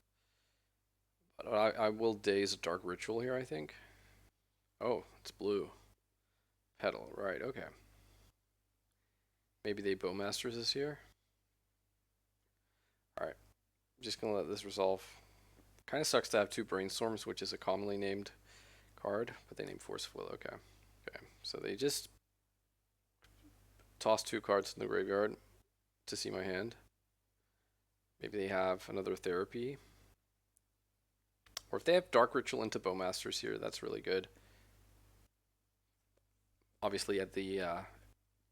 But I will daze a Dark Ritual here, I think. Oh, it's blue. Petal, right, okay. Maybe they Bowmasters this here. Alright. I'm just gonna let this resolve. Kinda sucks to have 2 Brainstorms, which is a commonly named card, but they named Force of Will, okay. Okay, so they just toss 2 cards in the graveyard to see my hand. Maybe they have another Therapy. Or if they have Dark Ritual into Bowmasters here, that's really good. Obviously at the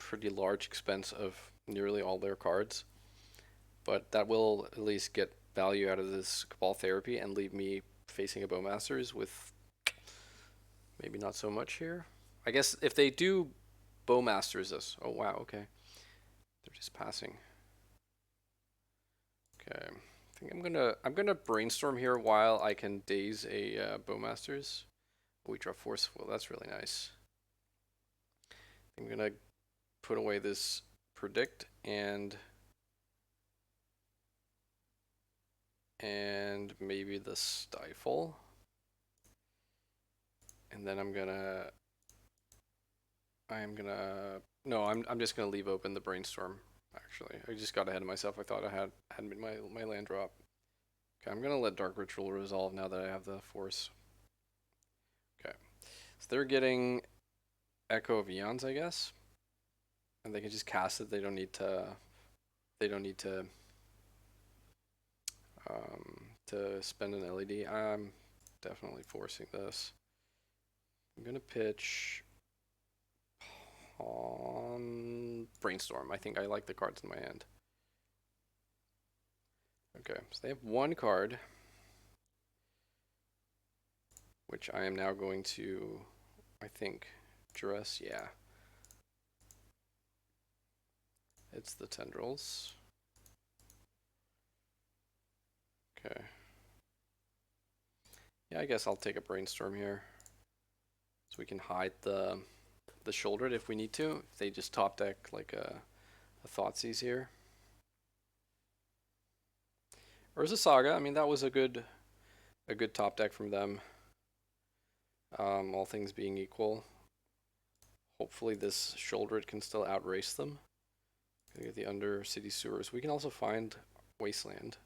pretty large expense of nearly all their cards. but that will at least get value out of this Cabal Therapy and leave me facing a Bowmasters with maybe not so much here. I guess if they do Bowmasters this, oh wow, okay, they're just passing. Okay, I think I'm gonna brainstorm here while I can daze a Bowmasters. Oh, we draw Forceful. That's really nice. I'm gonna put away this Predict and maybe the Stifle, and then I'm gonna no, I'm just gonna leave open the Brainstorm. Actually, I just got ahead of myself. I thought I had made my land drop. Okay, I'm gonna let Dark Ritual resolve now that I have the Force. Okay, so they're getting Echo of Eons, I guess, and they can just cast it. They don't need to. They don't need to spend an LED. I'm definitely forcing this. I'm gonna pitch on Brainstorm. I think I like the cards in my hand. Okay, so they have one card, which I am now going to, I think, dress. Yeah, it's the Tendrils. Okay. Yeah, I guess I'll take a Brainstorm here, so we can hide the shoulder if we need to. If they just top deck like a Thoughtseize here. Urza Saga, I mean that was a good top deck from them. All things being equal. Hopefully this shoulder can still outrace them. Gonna get the Undercity Sewers. We can also find Wasteland.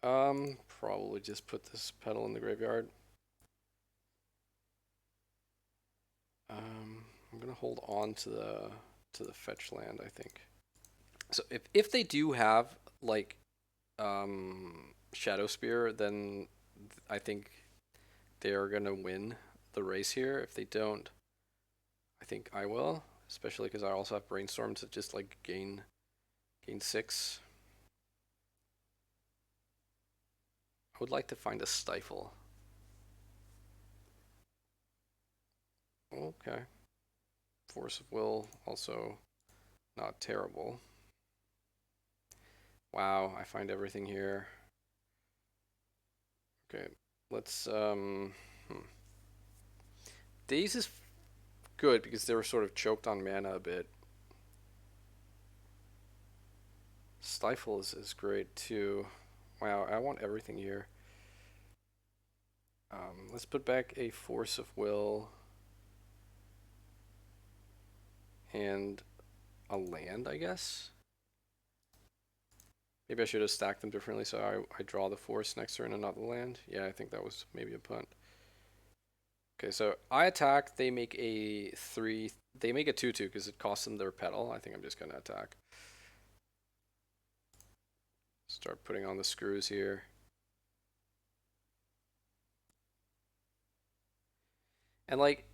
Probably just put this pedal in the graveyard. I'm gonna hold on to the fetch land, I think. So if they do have like Shadow Spear, then I think they are gonna win the race here. If they don't, I think I will, especially because I also have Brainstorm to just like gain 6. I would like to find a Stifle. Okay. Force of Will, also not terrible. Wow, I find everything here. Okay, let's Daze is good because they were sort of choked on mana a bit. Stifle is great too. Wow, I want everything here. Let's put back a Force of Will and a land, I guess. Maybe I should have stacked them differently so I draw the Force next turn and not the land. Yeah, I think that was maybe a punt. Okay, so I attack. They make a 3. They make a 2/2 because it costs them their pedal. I think I'm just gonna attack. Start putting on the screws here. And like,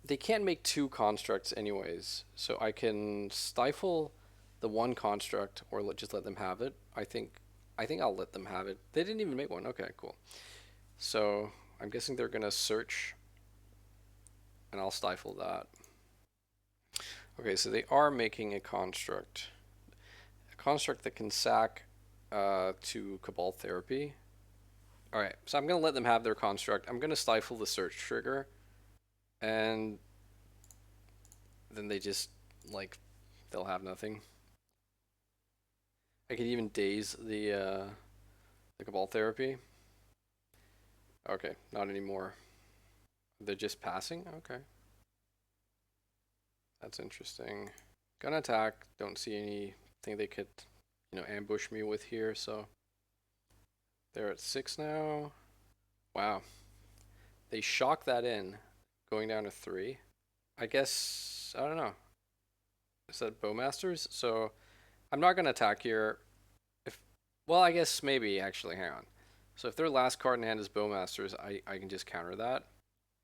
they can't make 2 constructs anyways, so I can stifle the 1 construct or just let them have it. I think I'll let them have it. They didn't even make one. Okay, cool. So I'm guessing they're gonna search, and I'll stifle that. Okay, so they are making a construct that can sack to Cabal Therapy. Alright, so I'm going to let them have their construct. I'm going to stifle the search trigger. And then they just, like, they'll have nothing. I could even daze the Cabal Therapy. Okay, not anymore. They're just passing? Okay. That's interesting. Gonna attack. Don't see anything they could, ambush me with here, so... They're at 6 now. Wow. They shock that in, going down to 3. I guess, I don't know. Is that Bowmasters? So I'm not going to attack here. Well, I guess maybe, actually, hang on. So if their last card in hand is Bowmasters, I can just counter that.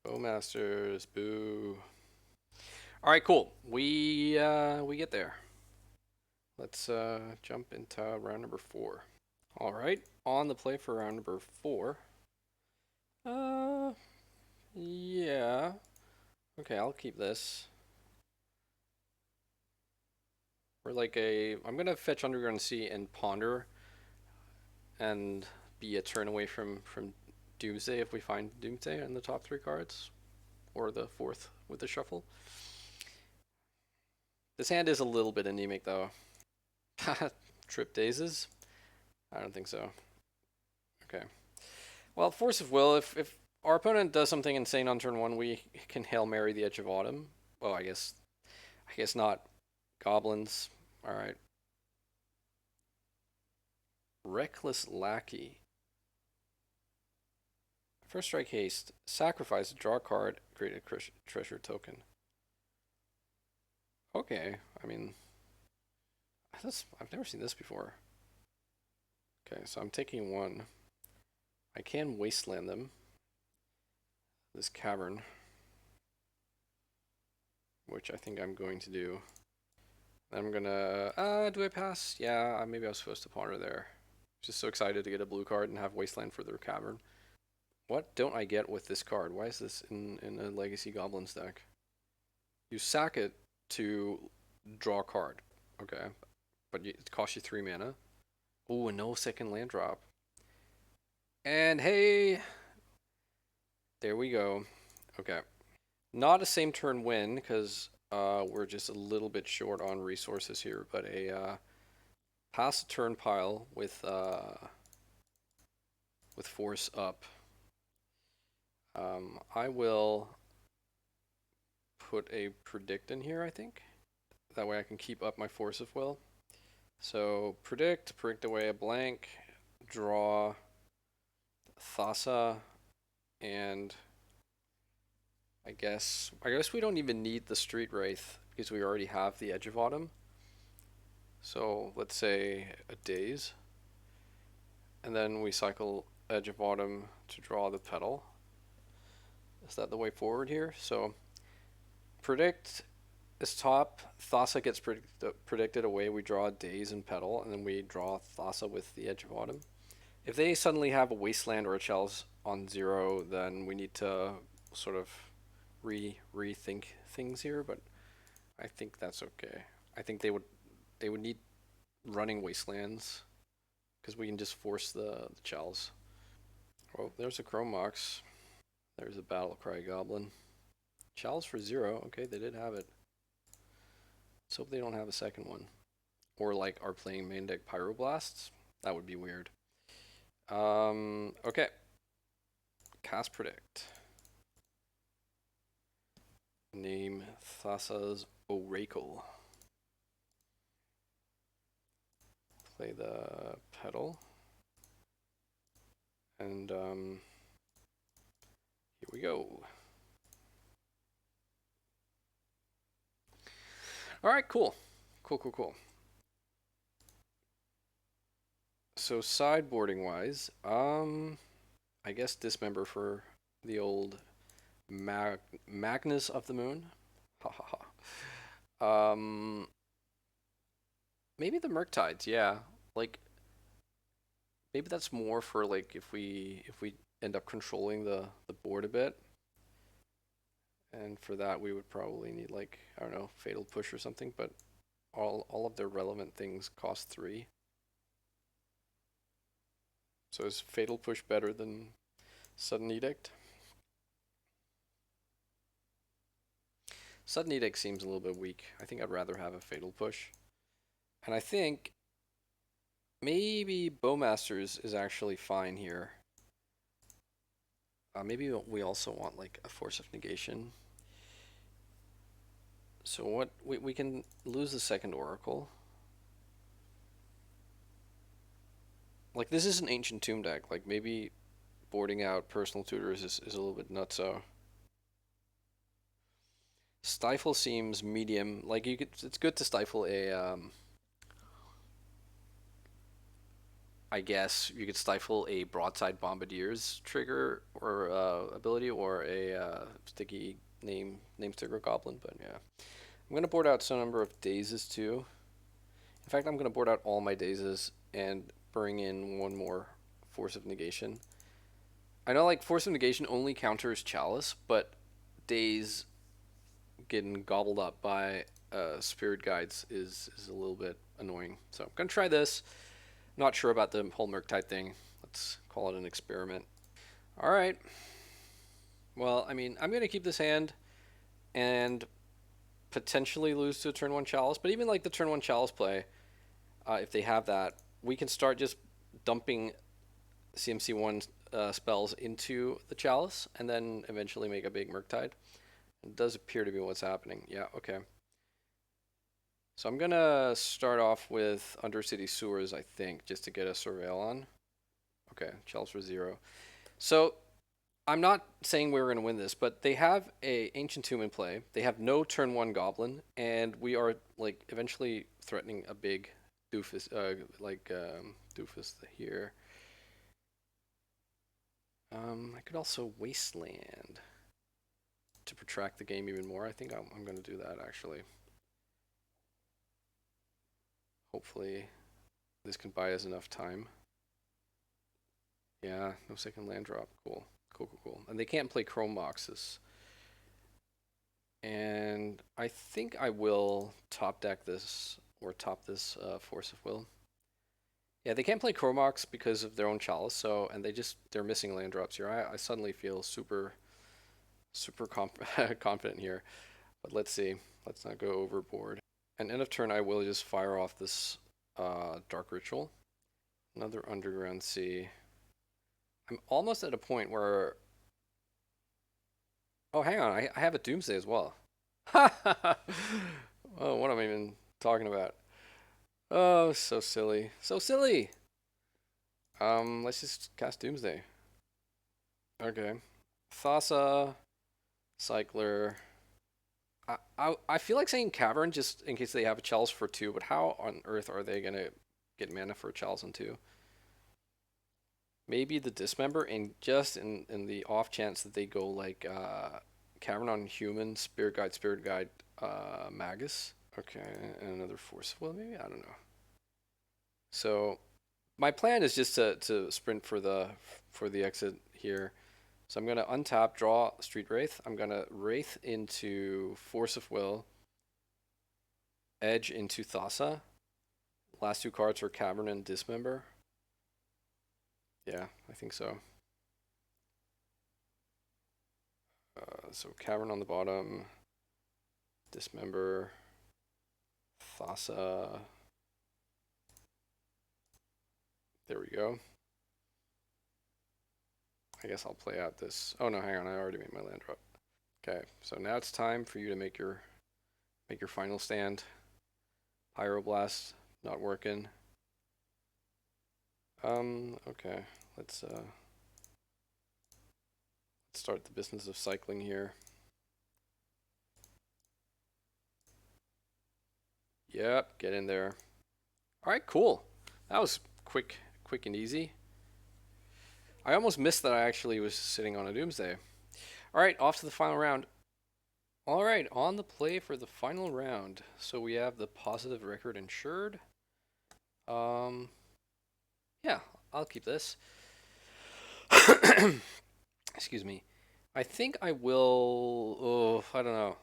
Bowmasters, boo. All right, cool. We get there. let's jump into round number 4. All right, on the play for round number 4. Uh, yeah. Okay, I'll keep this. We're like I'm gonna fetch Underground Sea and Ponder, and be a turn away from Doomsday if we find Doomsday in the top 3 cards, or the 4th with the shuffle. This hand is a little bit anemic though. Trip Dazes? I don't think so. Okay. Well, Force of Will, if our opponent does something insane on turn 1, we can Hail Mary the Edge of Autumn. Well, I guess not. Goblins. Alright. Reckless Lackey. First strike haste. Sacrifice, draw a card, create a treasure token. Okay, I mean, I've never seen this before. Okay, so I'm taking 1. I can wasteland them. This cavern, which I think I'm going to do. I'm gonna, do I pass? Yeah, maybe I was supposed to ponder there. Just so excited to get a blue card and have wasteland for their cavern. What don't I get with this card? Why is this in a Legacy Goblins deck? You sack it to draw a card. Okay, but it costs you 3 mana. Oh, and no second land drop. And hey, there we go. Okay. Not a same turn win, because we're just a little bit short on resources here, but a pass a turn pile with force up. I will put a predict in here, I think. That way I can keep up my force of will. So predict away a blank, draw Thassa, and I guess we don't even need the Street Wraith because we already have the Edge of Autumn. So let's say a Daze, and then we cycle Edge of Autumn to draw the Petal. Is that the way forward here? So predict is top, Thassa gets predicted away, we draw a Daze and Petal, and then we draw Thassa with the Edge of Autumn. If they suddenly have a Wasteland or a Chalice on 0, then we need to sort of rethink things here, but I think that's okay. I think they would need running Wastelands, because we can just force the Chalice. Oh, there's a Chrome Mox. There's a Battlecry Goblin. Chalice for 0. Okay, they did have it. Let's hope they don't have a second one. Or like are playing main deck Pyroblasts. That would be weird. Okay. Cast Predict. Name Thassa's Oracle. Play the Petal. And here we go. Alright, cool. Cool. So sideboarding wise, I guess Dismember for the old Magnus of the Moon. Ha ha ha. Maybe the Murktides, yeah. Like maybe that's more for like if we end up controlling the board a bit. And for that we would probably need like, I don't know, Fatal Push or something, but all of their relevant things cost 3. So is Fatal Push better than Sudden Edict? Sudden Edict seems a little bit weak. I think I'd rather have a Fatal Push. And I think maybe Bowmasters is actually fine here. Maybe we also want like a Force of Negation. So what we can lose the second Oracle. Like this is an Ancient Tomb deck. Like maybe boarding out Personal Tutors is a little bit nutso. Stifle seems medium. Like it's good to stifle a I guess you could stifle a Broadside Bombardier's trigger or ability, or a sticky name sticker goblin. But yeah, I'm gonna board out some number of Dazes too. In fact, I'm going to board out all my dazes and bring in one more Force of Negation. I know like Force of Negation only counters Chalice, but Daze getting gobbled up by Spirit Guides is a little bit annoying. So I'm going to try this. Not sure about the whole Murktide thing. Let's call it an experiment. All right. Well, I mean, I'm going to keep this hand and potentially lose to a turn 1 Chalice, but even like the turn 1 Chalice play, if they have that, we can start just dumping CMC1 spells into the Chalice and then eventually make a big Murktide. It does appear to be what's happening. Yeah, okay. So I'm going to start off with Undercity Sewers, I think, just to get a Surveil on. Okay, Chalice for 0. So I'm not saying we're going to win this, but they have a Ancient Tomb in play. They have no turn 1 Goblin, and we are like eventually threatening a big doofus, doofus here. I could also Wasteland to protract the game even more. I think I'm going to do that actually. Hopefully this can buy us enough time. Yeah, no second land drop. Cool. Cool. And they can't play Chrome Boxes. And I think I will top deck this, or top this Force of Will. Yeah, they can't play Chromox because of their own Chalice, so, and they're missing land drops here. I suddenly feel super confident here. But let's see. Let's not go overboard. And end of turn, I will just fire off this Dark Ritual. Another Underground Sea. I'm almost at a point where... Oh, hang on. I have a Doomsday as well. Oh, what am I even talking about? Oh, so silly. So silly! Let's just cast Doomsday. Okay. Thassa, Cycler. I feel like saying Cavern just in case they have a Chalice for 2, but how on earth are they gonna get mana for a Chalice on 2? Maybe the Dismember, and just in the off chance that they go like Cavern on Human, Spirit Guide, Magus. Okay, and another Force. Well, maybe, I don't know. So my plan is just to sprint for the exit here. So I'm going to untap, draw Street Wraith. I'm going to Wraith into Force of Will, Edge into Thassa. Last 2 cards are Cavern and Dismember. Yeah, I think so. So Cavern on the bottom, Dismember, Thassa. There we go. I guess I'll play out this. Oh no, hang on, I already made my land drop. Okay, so now it's time for you to make your final stand. Pyroblast not working. Okay, let's start the business of cycling here. Yep, get in there. All right, cool. That was quick and easy. I almost missed that I actually was sitting on a Doomsday. All right, off to the final round. All right, on the play for the final round. So we have the positive record insured. Yeah, I'll keep this. Excuse me. I think I will. Oh, I don't know.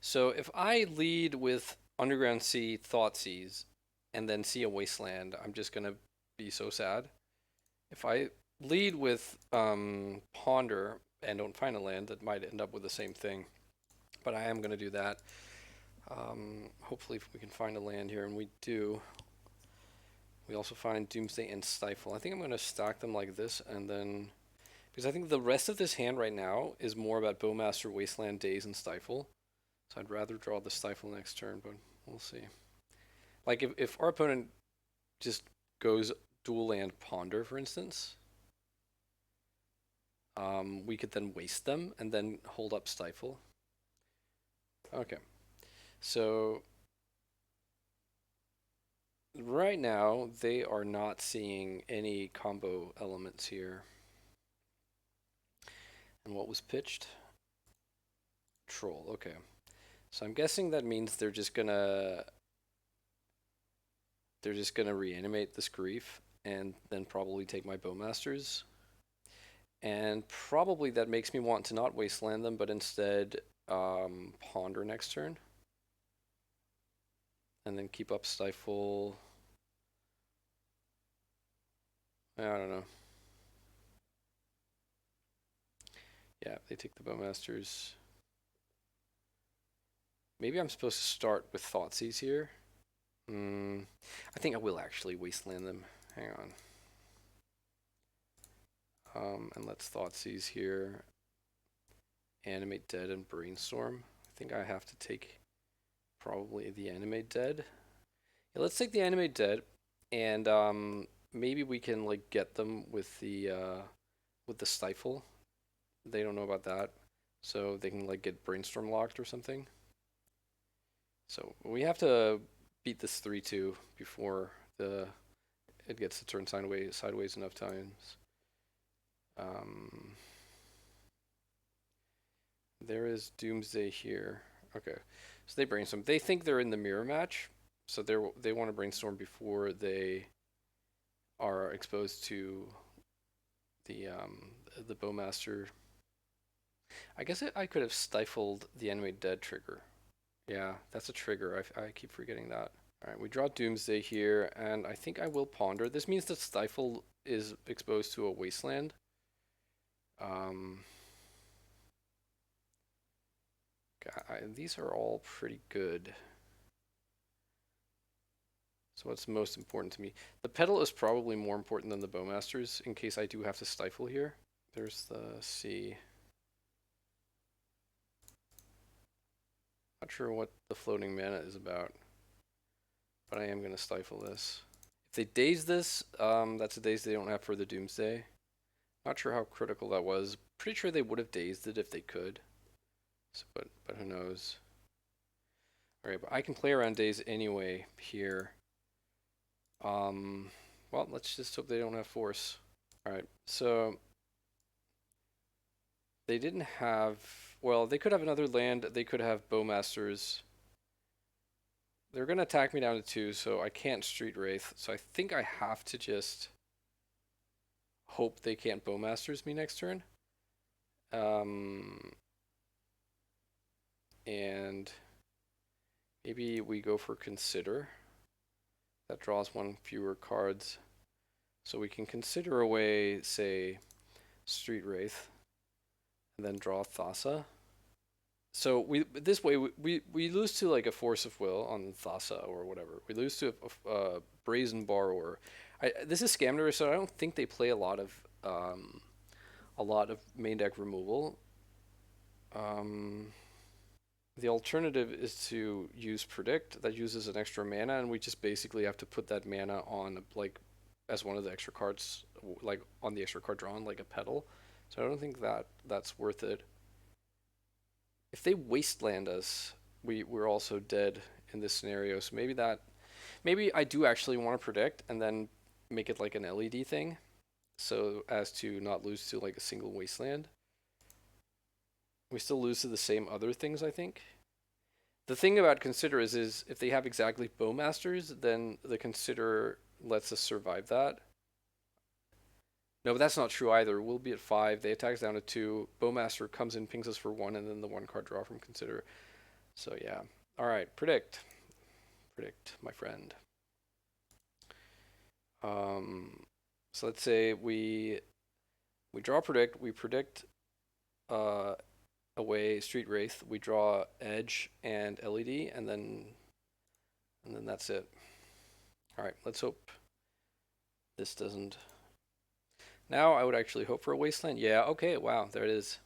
So if I lead with Underground Sea, Thoughtseize, and then see a Wasteland, I'm just gonna be so sad. If I lead with Ponder and don't find a land, that might end up with the same thing. But I am gonna do that. Hopefully if we can find a land here, and we do. We also find Doomsday and Stifle. I think I'm gonna stack them like this, and then because I think the rest of this hand right now is more about Bowmaster, Wasteland, Daze, and Stifle. So I'd rather draw the Stifle next turn, but we'll see. Like if our opponent just goes dual land Ponder, for instance, we could then waste them and then hold up Stifle. Okay, so right now they are not seeing any combo elements here. And what was pitched? Troll, okay. So I'm guessing that means they're just gonna they're just gonna reanimate this grief and then probably take my Bowmasters. And probably that makes me want to not wasteland them, but instead ponder next turn. And then keep up Stifle. I don't know. Yeah, they take the Bowmasters. Maybe I'm supposed to start with Thoughtseize here. I think I will actually wasteland them. Hang on. And let's Thoughtseize here. Animate Dead and Brainstorm. I think I have to take probably the Animate Dead. Yeah, let's take the Animate Dead, and maybe we can like get them with the Stifle. They don't know about that, so they can like get Brainstorm locked or something. So we have to beat this 3-2 before it gets to turn sideways enough times. There is Doomsday here. Okay, so they brainstorm. They think they're in the mirror match, so they want to brainstorm before they are exposed to the Bowmaster. I guess I could have stifled the Animate Dead trigger. Yeah, that's a trigger. I keep forgetting that. All right, we draw Doomsday here, and I think I will ponder. This means that Stifle is exposed to a wasteland. These are all pretty good. So what's most important to me? The pedal is probably more important than the Bowmasters in case I do have to stifle here. There's the C. Not sure what the floating mana is about, but I am going to stifle this. If they daze this, that's a daze they don't have for the Doomsday. Not sure how critical that was. Pretty sure they would have dazed it if they could. So, but who knows? Alright, but I can play around daze anyway here. Well, let's just hope they don't have force. Alright, so they didn't have... Well, they could have another land. They could have Bowmasters. They're going to attack me down to 2, so I can't Street Wraith. So I think I have to just hope they can't Bowmasters me next turn. And maybe we go for Consider. That draws one fewer cards. So we can consider away, say, Street Wraith, and then draw Thassa. So this way we lose to like a Force of Will on Thassa or whatever. We lose to a Brazen Borrower. This is Scamner, so I don't think they play a lot of main deck removal. The alternative is to use Predict. That uses an extra mana, and we just basically have to put that mana on like as one of the extra cards, like on the extra card drawn, like a pedal. So I don't think that's worth it. If they wasteland us, we're also dead in this scenario. So maybe I do actually want to Predict and then make it like an LED thing, so as to not lose to like a single wasteland. We still lose to the same other things, I think. The thing about Consider is if they have exactly Bowmasters, then the Consider lets us survive that. No, but that's not true either. We'll be at 5. They attack us down to 2. Bowmaster comes in, pings us for 1, and then the 1 card draw from Consider. So yeah. Alright, Predict. Predict, my friend. So let's say we draw Predict. We predict away Street Wraith. We draw Edge and LED, and then that's it. Alright, let's hope this doesn't... Now I would actually hope for a Wasteland. Yeah, okay, wow, there it is.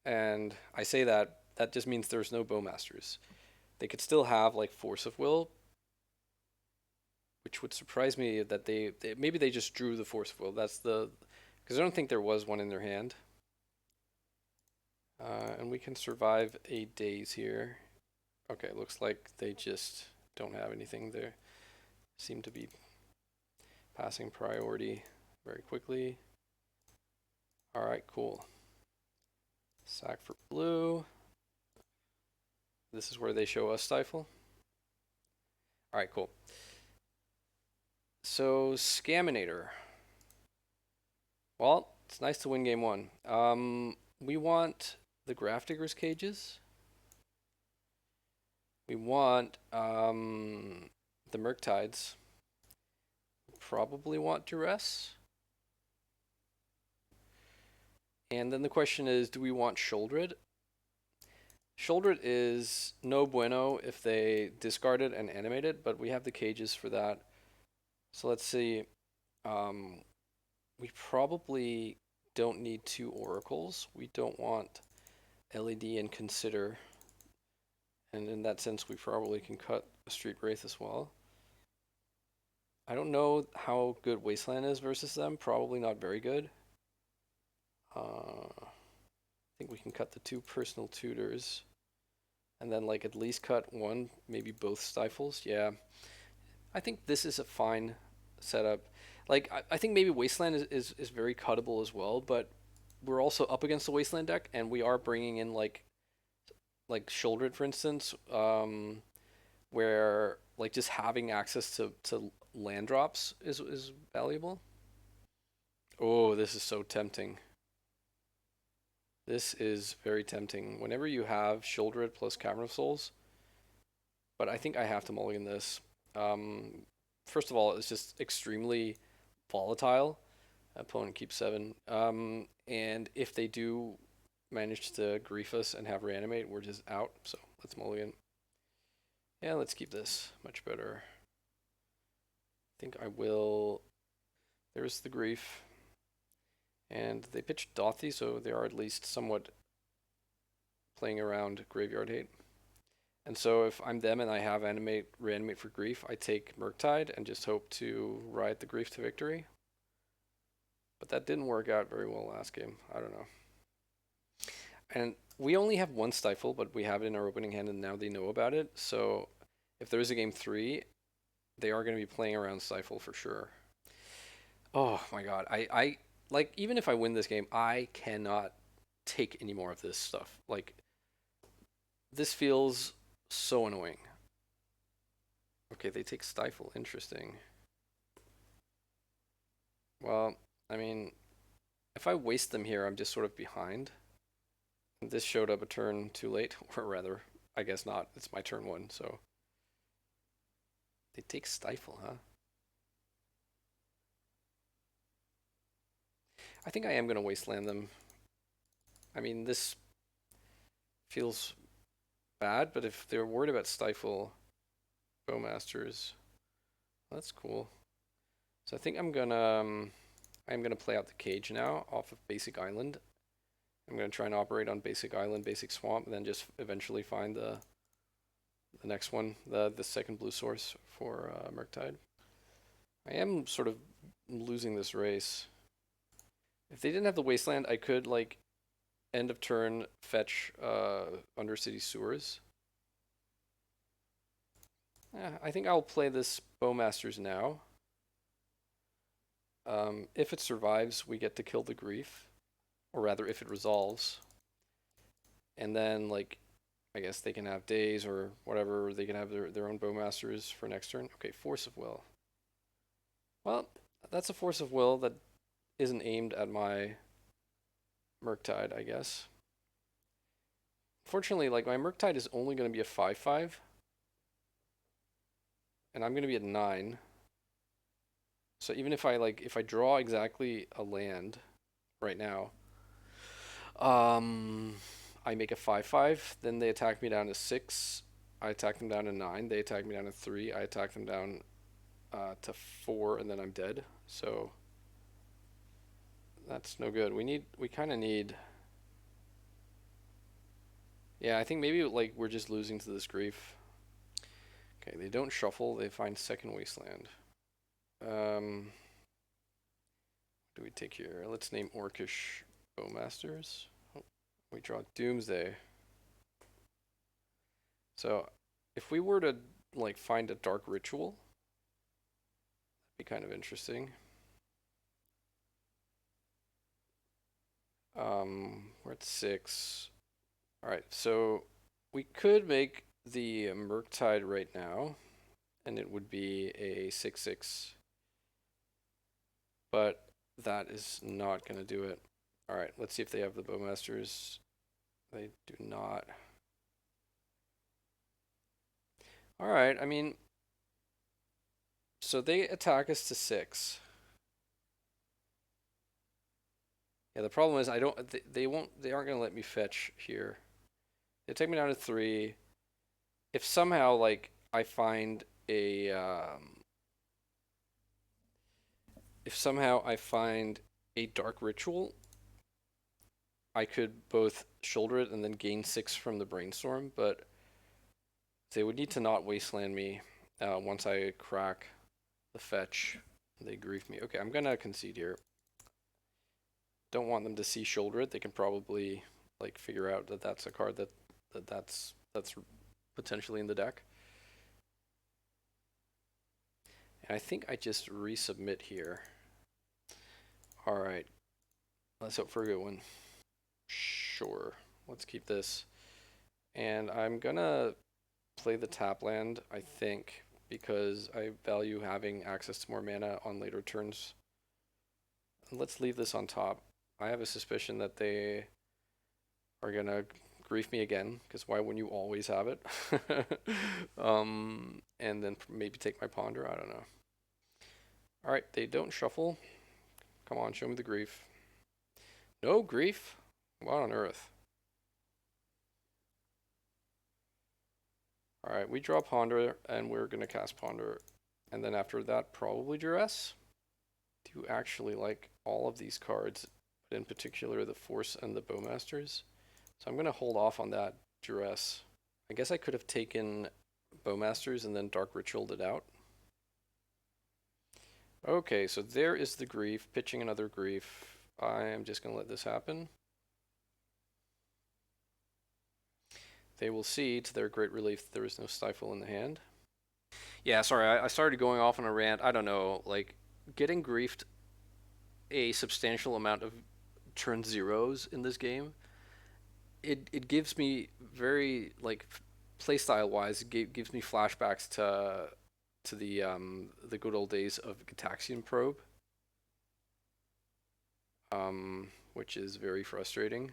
And I say that just means there's no Bowmasters. They could still have like Force of Will, which would surprise me that they maybe they just drew the Force of Will. That's because I don't think there was one in their hand. And we can survive a daze here. Okay, looks like they just don't have anything there. Seem to be passing priority very quickly. Alright, cool. Sack for blue. This is where they show us Stifle. All right, cool. So Scaminator. Well, it's nice to win game one. We want the Grafdigger's cages. We want the Murktides. Probably want Duress. And then the question is, do we want Shouldered? Shouldered is no bueno if they discard it and animate it, but we have the cages for that. So let's see. We probably don't need two oracles. We don't want LED and consider. And in that sense, we probably can cut a Street Wraith as well. I don't know how good Wasteland is versus them. Probably not very good. I think we can cut the two personal tutors. And then like at least cut one, maybe both stifles. Yeah. I think this is a fine setup. Like I think maybe Wasteland is very cuttable as well, but we're also up against the Wasteland deck, and we are bringing in like Shouldered, for instance, where like just having access to land drops is valuable. Oh, this is so tempting. This is very tempting. Whenever you have Shouldered plus Cavern of Souls, but I think I have to mulligan this. First of all, it's just extremely volatile. Opponent keeps 7. And if they do manage to grief us and have reanimate, we're just out. So let's mulligan. Yeah, let's keep this. Much better. I think I will. There's the grief. And they pitched Dothy, so they are at least somewhat playing around graveyard hate. And so if I'm them and I have reanimate for grief, I take Murktide and just hope to ride the grief to victory. But that didn't work out very well last game. I don't know. And we only have one Stifle, but we have it in our opening hand, and now they know about it. So if there is a game 3, they are going to be playing around Stifle for sure. Oh my god. I like, even if I win this game, I cannot take any more of this stuff. Like, this feels so annoying. Okay, they take Stifle. Interesting. Well, I mean, if I waste them here, I'm just sort of behind. This showed up a turn too late, or rather, I guess not. It's my turn 1, so. They take Stifle, huh? I think I am going to Wasteland them. I mean, this feels bad, but if they're worried about Stifle Bowmasters, that's cool. So I think I'm gonna play out the cage now off of Basic Island. I'm gonna try and operate on Basic Island, Basic Swamp, and then just eventually find the next one, the second blue source for Murktide. I am sort of losing this race. If they didn't have the Wasteland, I could like end of turn fetch Undercity Sewers. Yeah, I think I'll play this Bowmasters now. If it survives, we get to kill the grief, or rather, if it resolves. And then, like, I guess they can have days or whatever. They can have their own Bowmasters for next turn. Okay, Force of Will. Well, that's a Force of Will that isn't aimed at my Murktide, I guess. Fortunately, like, my Murktide is only going to be a 5/5. And I'm going to be at 9. So even if I draw exactly a land right now, I make a 5/5, then they attack me down to 6. I attack them down to 9. They attack me down to 3. I attack them down to 4, and then I'm dead. So that's no good. We kind of need. Yeah, I think maybe like we're just losing to this grief. Okay, they don't shuffle. They find second Wasteland. What do we take here? Let's name Orcish Bowmasters. Oh, we draw Doomsday. So if we were to like find a dark ritual, that'd be kind of interesting. We're at 6. All right, so we could make the Murktide right now. and it would be a 6/6. But that is not going to do it. All right, let's see if they have the Bowmasters. They do not. All right, I mean, so they attack us to 6. Yeah, the problem is I don't. They won't. They aren't going to let me fetch here. They take me down to 3. If somehow like I find a if somehow I find a dark ritual, I could both shoulder it and then gain 6 from the brainstorm, but they would need to not wasteland me once I crack the fetch. They grief me. Okay, I'm gonna concede here. Don't want them to see shoulder it. They can probably like figure out that that's a card that's potentially in the deck. And I think I just resubmit here. All right, let's hope for a good one. Sure, let's keep this. And I'm gonna play the tap land, I think, because I value having access to more mana on later turns. Let's leave this on top. I have a suspicion that they are gonna grief me again, because why wouldn't you always have it? And then maybe take my ponder, I don't know. Alright, they don't shuffle. Come on, show me the grief. No grief? What on earth? Alright, we draw ponder, and we're gonna cast ponder. And then after that, probably duress. Do actually like all of these cards, but in particular the Force and the Bowmasters. So I'm going to hold off on that duress. I guess I could have taken Bowmasters and then Dark Ritualed it out. Okay, so there is the grief, pitching another grief. I am just going to let this happen. They will see, to their great relief, that there is no Stifle in the hand. Yeah, sorry, I started going off on a rant. I don't know, like, getting griefed a substantial amount of turn zeros in this game, it gives me very, like, playstyle wise, it gives me flashbacks to the good old days of Gitaxian Probe, which is very frustrating.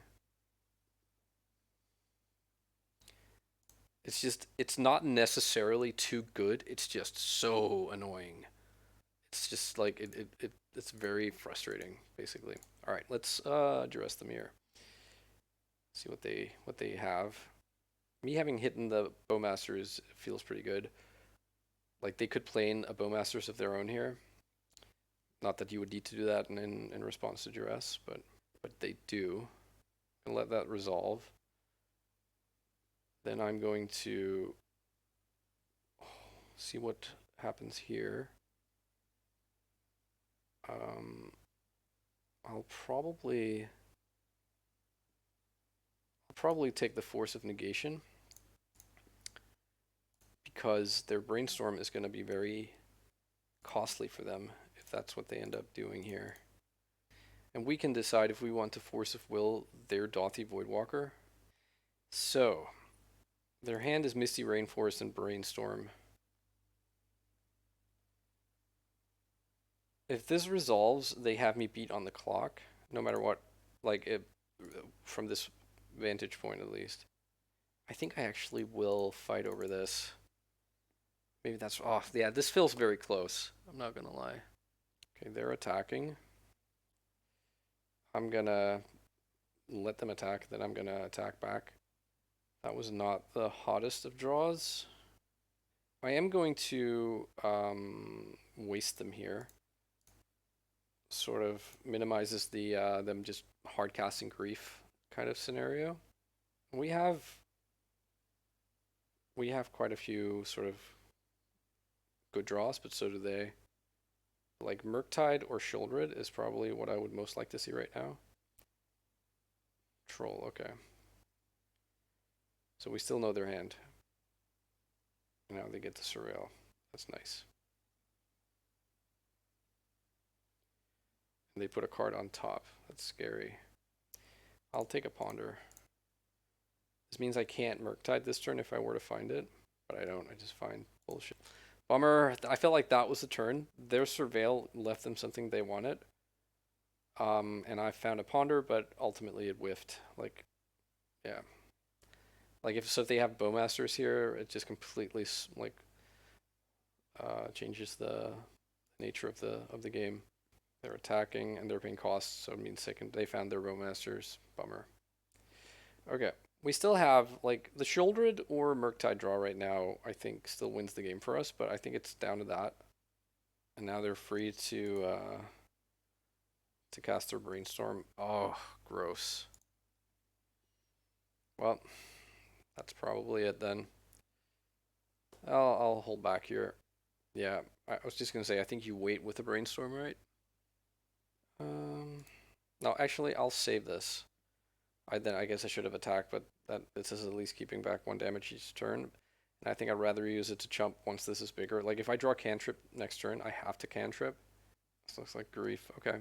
It's just, it's not necessarily too good, it's just so annoying. It's just like it's very frustrating, basically. All right, let's address them here. See what they have. Me having hidden the Bowmasters feels pretty good. Like they could play in a Bowmasters of their own here. Not that you would need to do that in response to duress, but they do. And let that resolve. Then I'm going to see what happens here. I'll probably take the Force of Negation, because their brainstorm is going to be very costly for them if that's what they end up doing here. And we can decide if we want to Force of Will their Dauthi Voidwalker. So, their hand is Misty Rainforest and Brainstorm. If this resolves, they have me beat on the clock, no matter what, like, from this vantage point at least. I think I actually will fight over this. Maybe that's off. Yeah, this feels very close. I'm not gonna lie. Okay, they're attacking. I'm gonna let them attack, then I'm gonna attack back. That was not the hottest of draws. I am going to waste them here. Sort of minimizes the them just hard casting grief kind of scenario. We have quite a few sort of good draws, but so do they. Like Murktide or Shieldred is probably what I would most like to see right now. Troll, okay. So we still know their hand. Now they get the Surreal. That's nice. And they put a card on top. That's scary. I'll take a Ponder. This means I can't Murktide this turn if I were to find it, but I don't. I just find bullshit. Bummer. I felt like that was the turn. Their surveil left them something they wanted. And I found a ponder, but ultimately it whiffed. Like, yeah. Like if they have Bowmasters here, it just completely like changes the nature of the game. They're attacking and they're paying costs, so it means they found their Bowmasters. Bummer. Okay. We still have like the Shieldred or Murktide draw right now, I think still wins the game for us, but I think it's down to that. And now they're free to cast their Brainstorm. Oh, gross. Well, that's probably it then. I'll hold back here. Yeah, I was just gonna say I think you wait with the Brainstorm, right? Um, no, actually I'll save this. I guess I should have attacked, but this is at least keeping back 1 damage each turn. And I think I'd rather use it to chump once this is bigger. Like if I draw cantrip next turn, I have to cantrip. This looks like grief. Okay.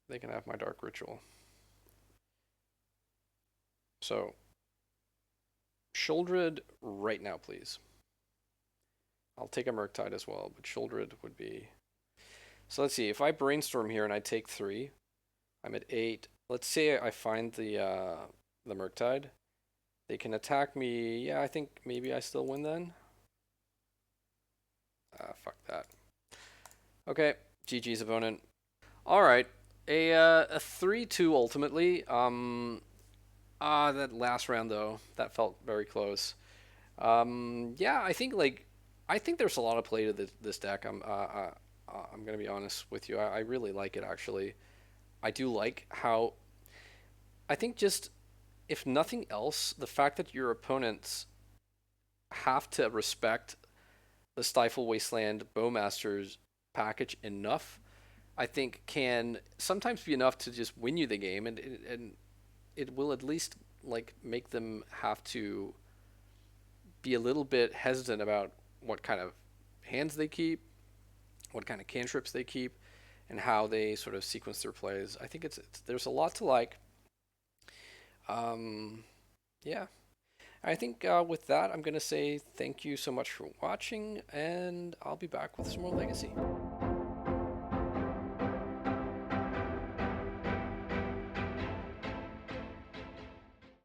They can have my Dark Ritual. So, Shieldred right now, please. I'll take a Murktide as well, but Shieldred would be... So let's see, if I Brainstorm here and I take 3, I'm at 8. Let's say I find the Murktide. They can attack me. Yeah, I think maybe I still win then. Fuck that. Okay, GG's opponent. Alright, a 3-2 ultimately. That last round though, that felt very close. Yeah, I think there's a lot of play to this deck. I'm gonna be honest with you. I really like it actually. I do like how I think just if nothing else, the fact that your opponents have to respect the Stifle Wasteland Bowmasters package enough, I think can sometimes be enough to just win you the game, and it will at least like make them have to be a little bit hesitant about what kind of hands they keep, what kind of cantrips they keep, and how they sort of sequence their plays. I think it's there's a lot to like. Um, yeah, I think with that, I'm gonna say thank you so much for watching, and I'll be back with some more Legacy.